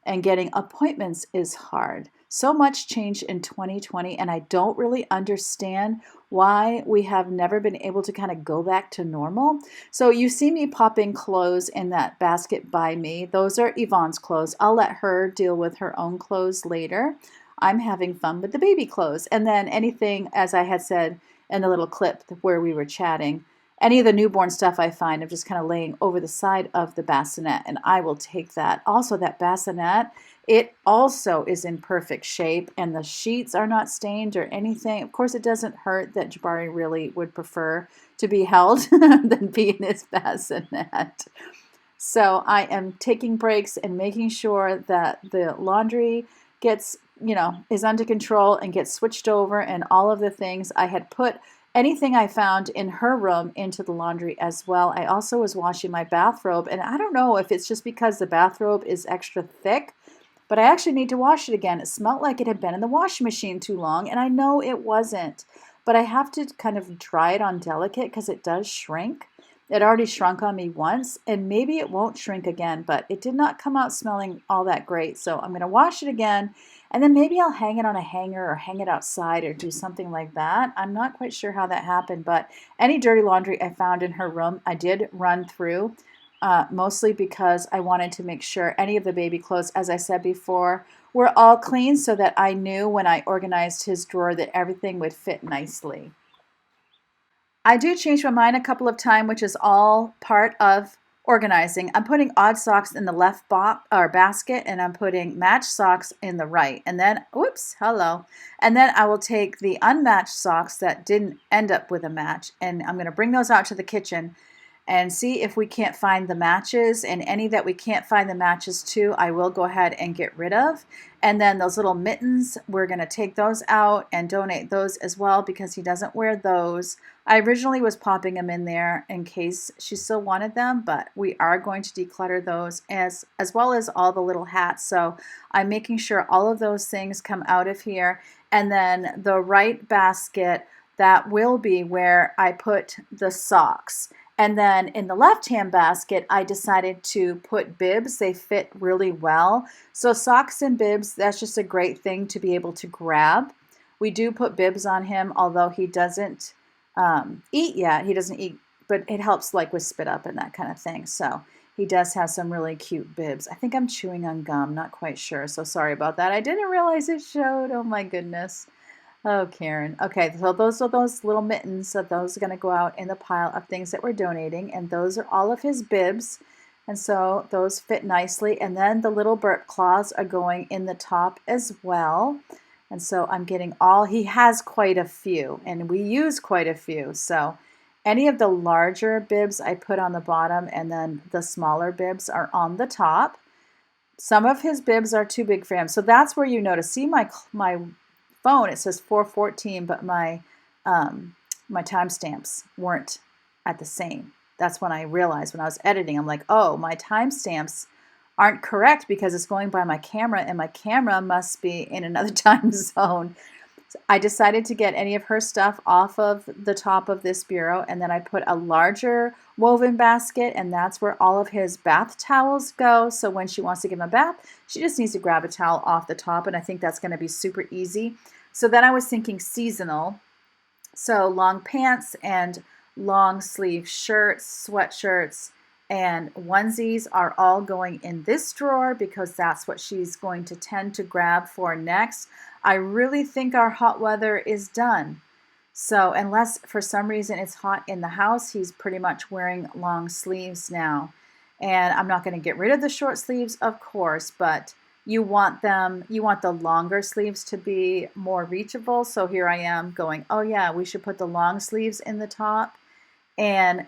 and getting appointments is hard. So much change in 2020, and I don't really understand why we have never been able to kind of go back to normal. So you see me popping clothes in that basket by me. Those are Yvonne's clothes. I'll let her deal with her own clothes later. I'm having fun with the baby clothes. And then anything, as I had said in the little clip where we were chatting, any of the newborn stuff I find, I'm just kind of laying over the side of the bassinet, and I will take that. Also, that bassinet, it also is in perfect shape, and the sheets are not stained or anything. Of course, it doesn't hurt that Jabari really would prefer to be held than be in his bassinet. So I am taking breaks and making sure that the laundry gets, is under control and gets switched over, and all of the things I had put anything I found in her room into the laundry as well. I also was washing my bathrobe, and I don't know if it's just because the bathrobe is extra thick, but I actually need to wash it again. It smelled like it had been in the washing machine too long, and I know it wasn't, but I have to kind of dry it on delicate because it does shrink. It already shrunk on me once, and maybe it won't shrink again, but it did not come out smelling all that great. So I'm going to wash it again, and then maybe I'll hang it on a hanger or hang it outside or do something like that. I'm not quite sure how that happened, but any dirty laundry I found in her room, I did run through, mostly because I wanted to make sure any of the baby clothes, as I said before, were all clean so that I knew when I organized his drawer that everything would fit nicely. I do change my mind a couple of times, which is all part of organizing. I'm putting odd socks in the left basket, and I'm putting matched socks in the right. And then, whoops, hello. And then I will take the unmatched socks that didn't end up with a match, and I'm going to bring those out to the kitchen and see if we can't find the matches, and any that we can't find the matches to, I will go ahead and get rid of. And then those little mittens, we're going to take those out and donate those as well because he doesn't wear those. I originally was popping them in there in case she still wanted them, but we are going to declutter those as well as all the little hats. So I'm making sure all of those things come out of here. And then the right basket, that will be where I put the socks. And then in the left-hand basket, I decided to put bibs. They fit really well. So socks and bibs, that's just a great thing to be able to grab. We do put bibs on him, although he doesn't eat yet. He doesn't eat, but it helps like with spit up and that kind of thing. So he does have some really cute bibs. I think I'm chewing on gum, not quite sure. So sorry about that. I didn't realize it showed. Oh my goodness. Oh, Karen. Okay, so those are those little mittens. So those are going to go out in the pile of things that we're donating. And those are all of his bibs. And so those fit nicely. And then the little burp claws are going in the top as well. And so I'm getting all, he has quite a few, and we use quite a few. So any of the larger bibs I put on the bottom, and then the smaller bibs are on the top. Some of his bibs are too big for him. So that's where you notice. See my phone, it says 4:14, but my timestamps weren't at the same. That's when I realized when I was editing, I'm like, oh, my timestamps aren't correct because it's going by my camera, and my camera must be in another time zone. So I decided to get any of her stuff off of the top of this bureau, and then I put a larger woven basket, and that's where all of his bath towels go. So when she wants to give him a bath, she just needs to grab a towel off the top, and I think that's going to be super easy. So then I was thinking seasonal. So long pants and long sleeve shirts, sweatshirts, and onesies are all going in this drawer because that's what she's going to tend to grab for next. I really think our hot weather is done. So unless for some reason it's hot in the house, he's pretty much wearing long sleeves now. And I'm not going to get rid of the short sleeves, of course, but you want the longer sleeves to be more reachable. So here I am going, oh yeah, we should put the long sleeves in the top. And,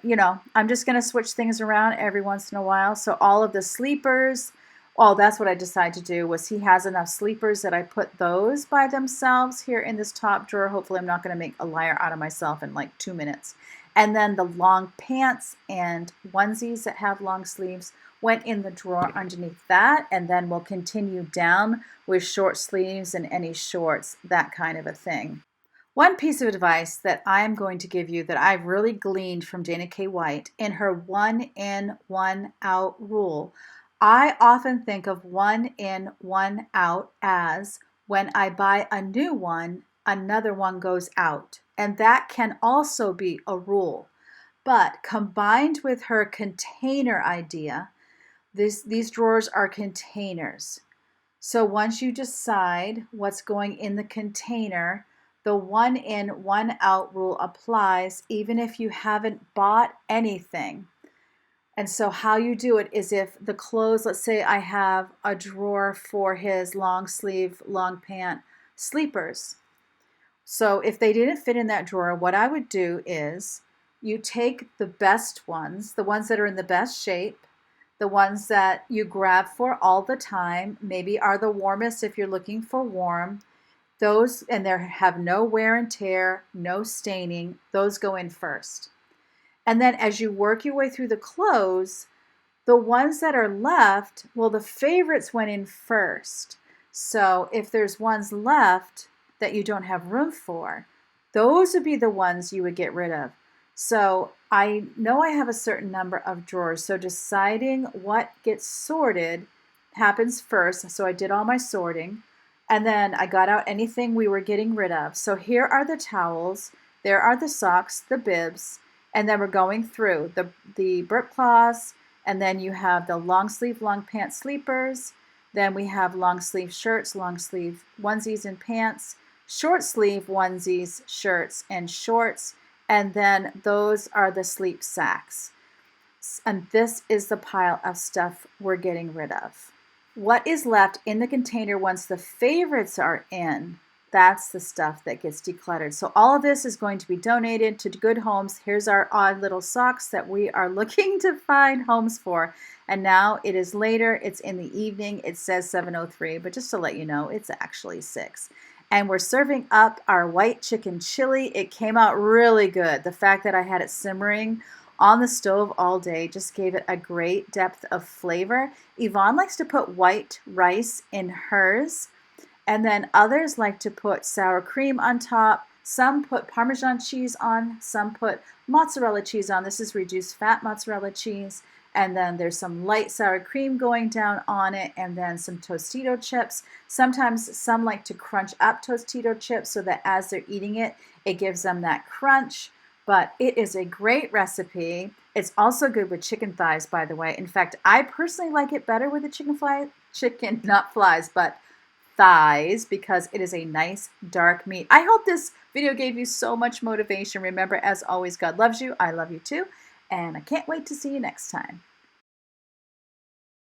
I'm just going to switch things around every once in a while. So all of the sleepers, well, that's what I decided to do was he has enough sleepers that I put those by themselves here in this top drawer. Hopefully I'm not going to make a liar out of myself in like 2 minutes. And then the long pants and onesies that have long sleeves went in the drawer underneath that. And then we'll continue down with short sleeves and any shorts, that kind of a thing. One piece of advice that I am going to give you that I've really gleaned from Dana K. White in her 1 in, 1 out rule. I often think of 1 in, 1 out as when I buy a new one, another one goes out. And that can also be a rule. But combined with her container idea, these drawers are containers. So once you decide what's going in the container, the 1 in, 1 out rule applies even if you haven't bought anything. And so how you do it is if the clothes, let's say I have a drawer for his long sleeve, long pant sleepers. So if they didn't fit in that drawer, what I would do is you take the best ones, the ones that are in the best shape, the ones that you grab for all the time, maybe are the warmest if you're looking for warm. Those, and they have no wear and tear, no staining, those go in first. And then as you work your way through the clothes, the ones that are left, well, the favorites went in first. So if there's ones left that you don't have room for, those would be the ones you would get rid of. So I know I have a certain number of drawers. So deciding what gets sorted happens first. So I did all my sorting. And then I got out anything we were getting rid of. So here are the towels. There are the socks, the bibs. And then we're going through the burp cloths. And then you have the long sleeve, long pant sleepers. Then we have long sleeve shirts, long sleeve onesies and pants, short sleeve onesies, shirts, and shorts. And then those are the sleep sacks. And this is the pile of stuff we're getting rid of. What is left in the container once the favorites are in, that's the stuff that gets decluttered. So all of this is going to be donated to good homes. Here's our odd little socks that we are looking to find homes for. And now it is later, it's in the evening, it says 7:03, but just to let you know, it's actually 6. And we're serving up our white chicken chili. It came out really good. The fact that I had it simmering on the stove all day just gave it a great depth of flavor. Yvonne likes to put white rice in hers, and then others like to put sour cream on top. Some put Parmesan cheese on, some put mozzarella cheese on. This is reduced fat mozzarella cheese. And then there's some light sour cream going down on it, and then some Tostito chips. Sometimes some like to crunch up Tostito chips so that as they're eating it, it gives them that crunch. But it is a great recipe. It's also good with chicken thighs, by the way. In fact, I personally like it better with the not flies, but thighs, because it is a nice dark meat. I hope this video gave you so much motivation. Remember, as always, God loves you. I love you too. And I can't wait to see you next time.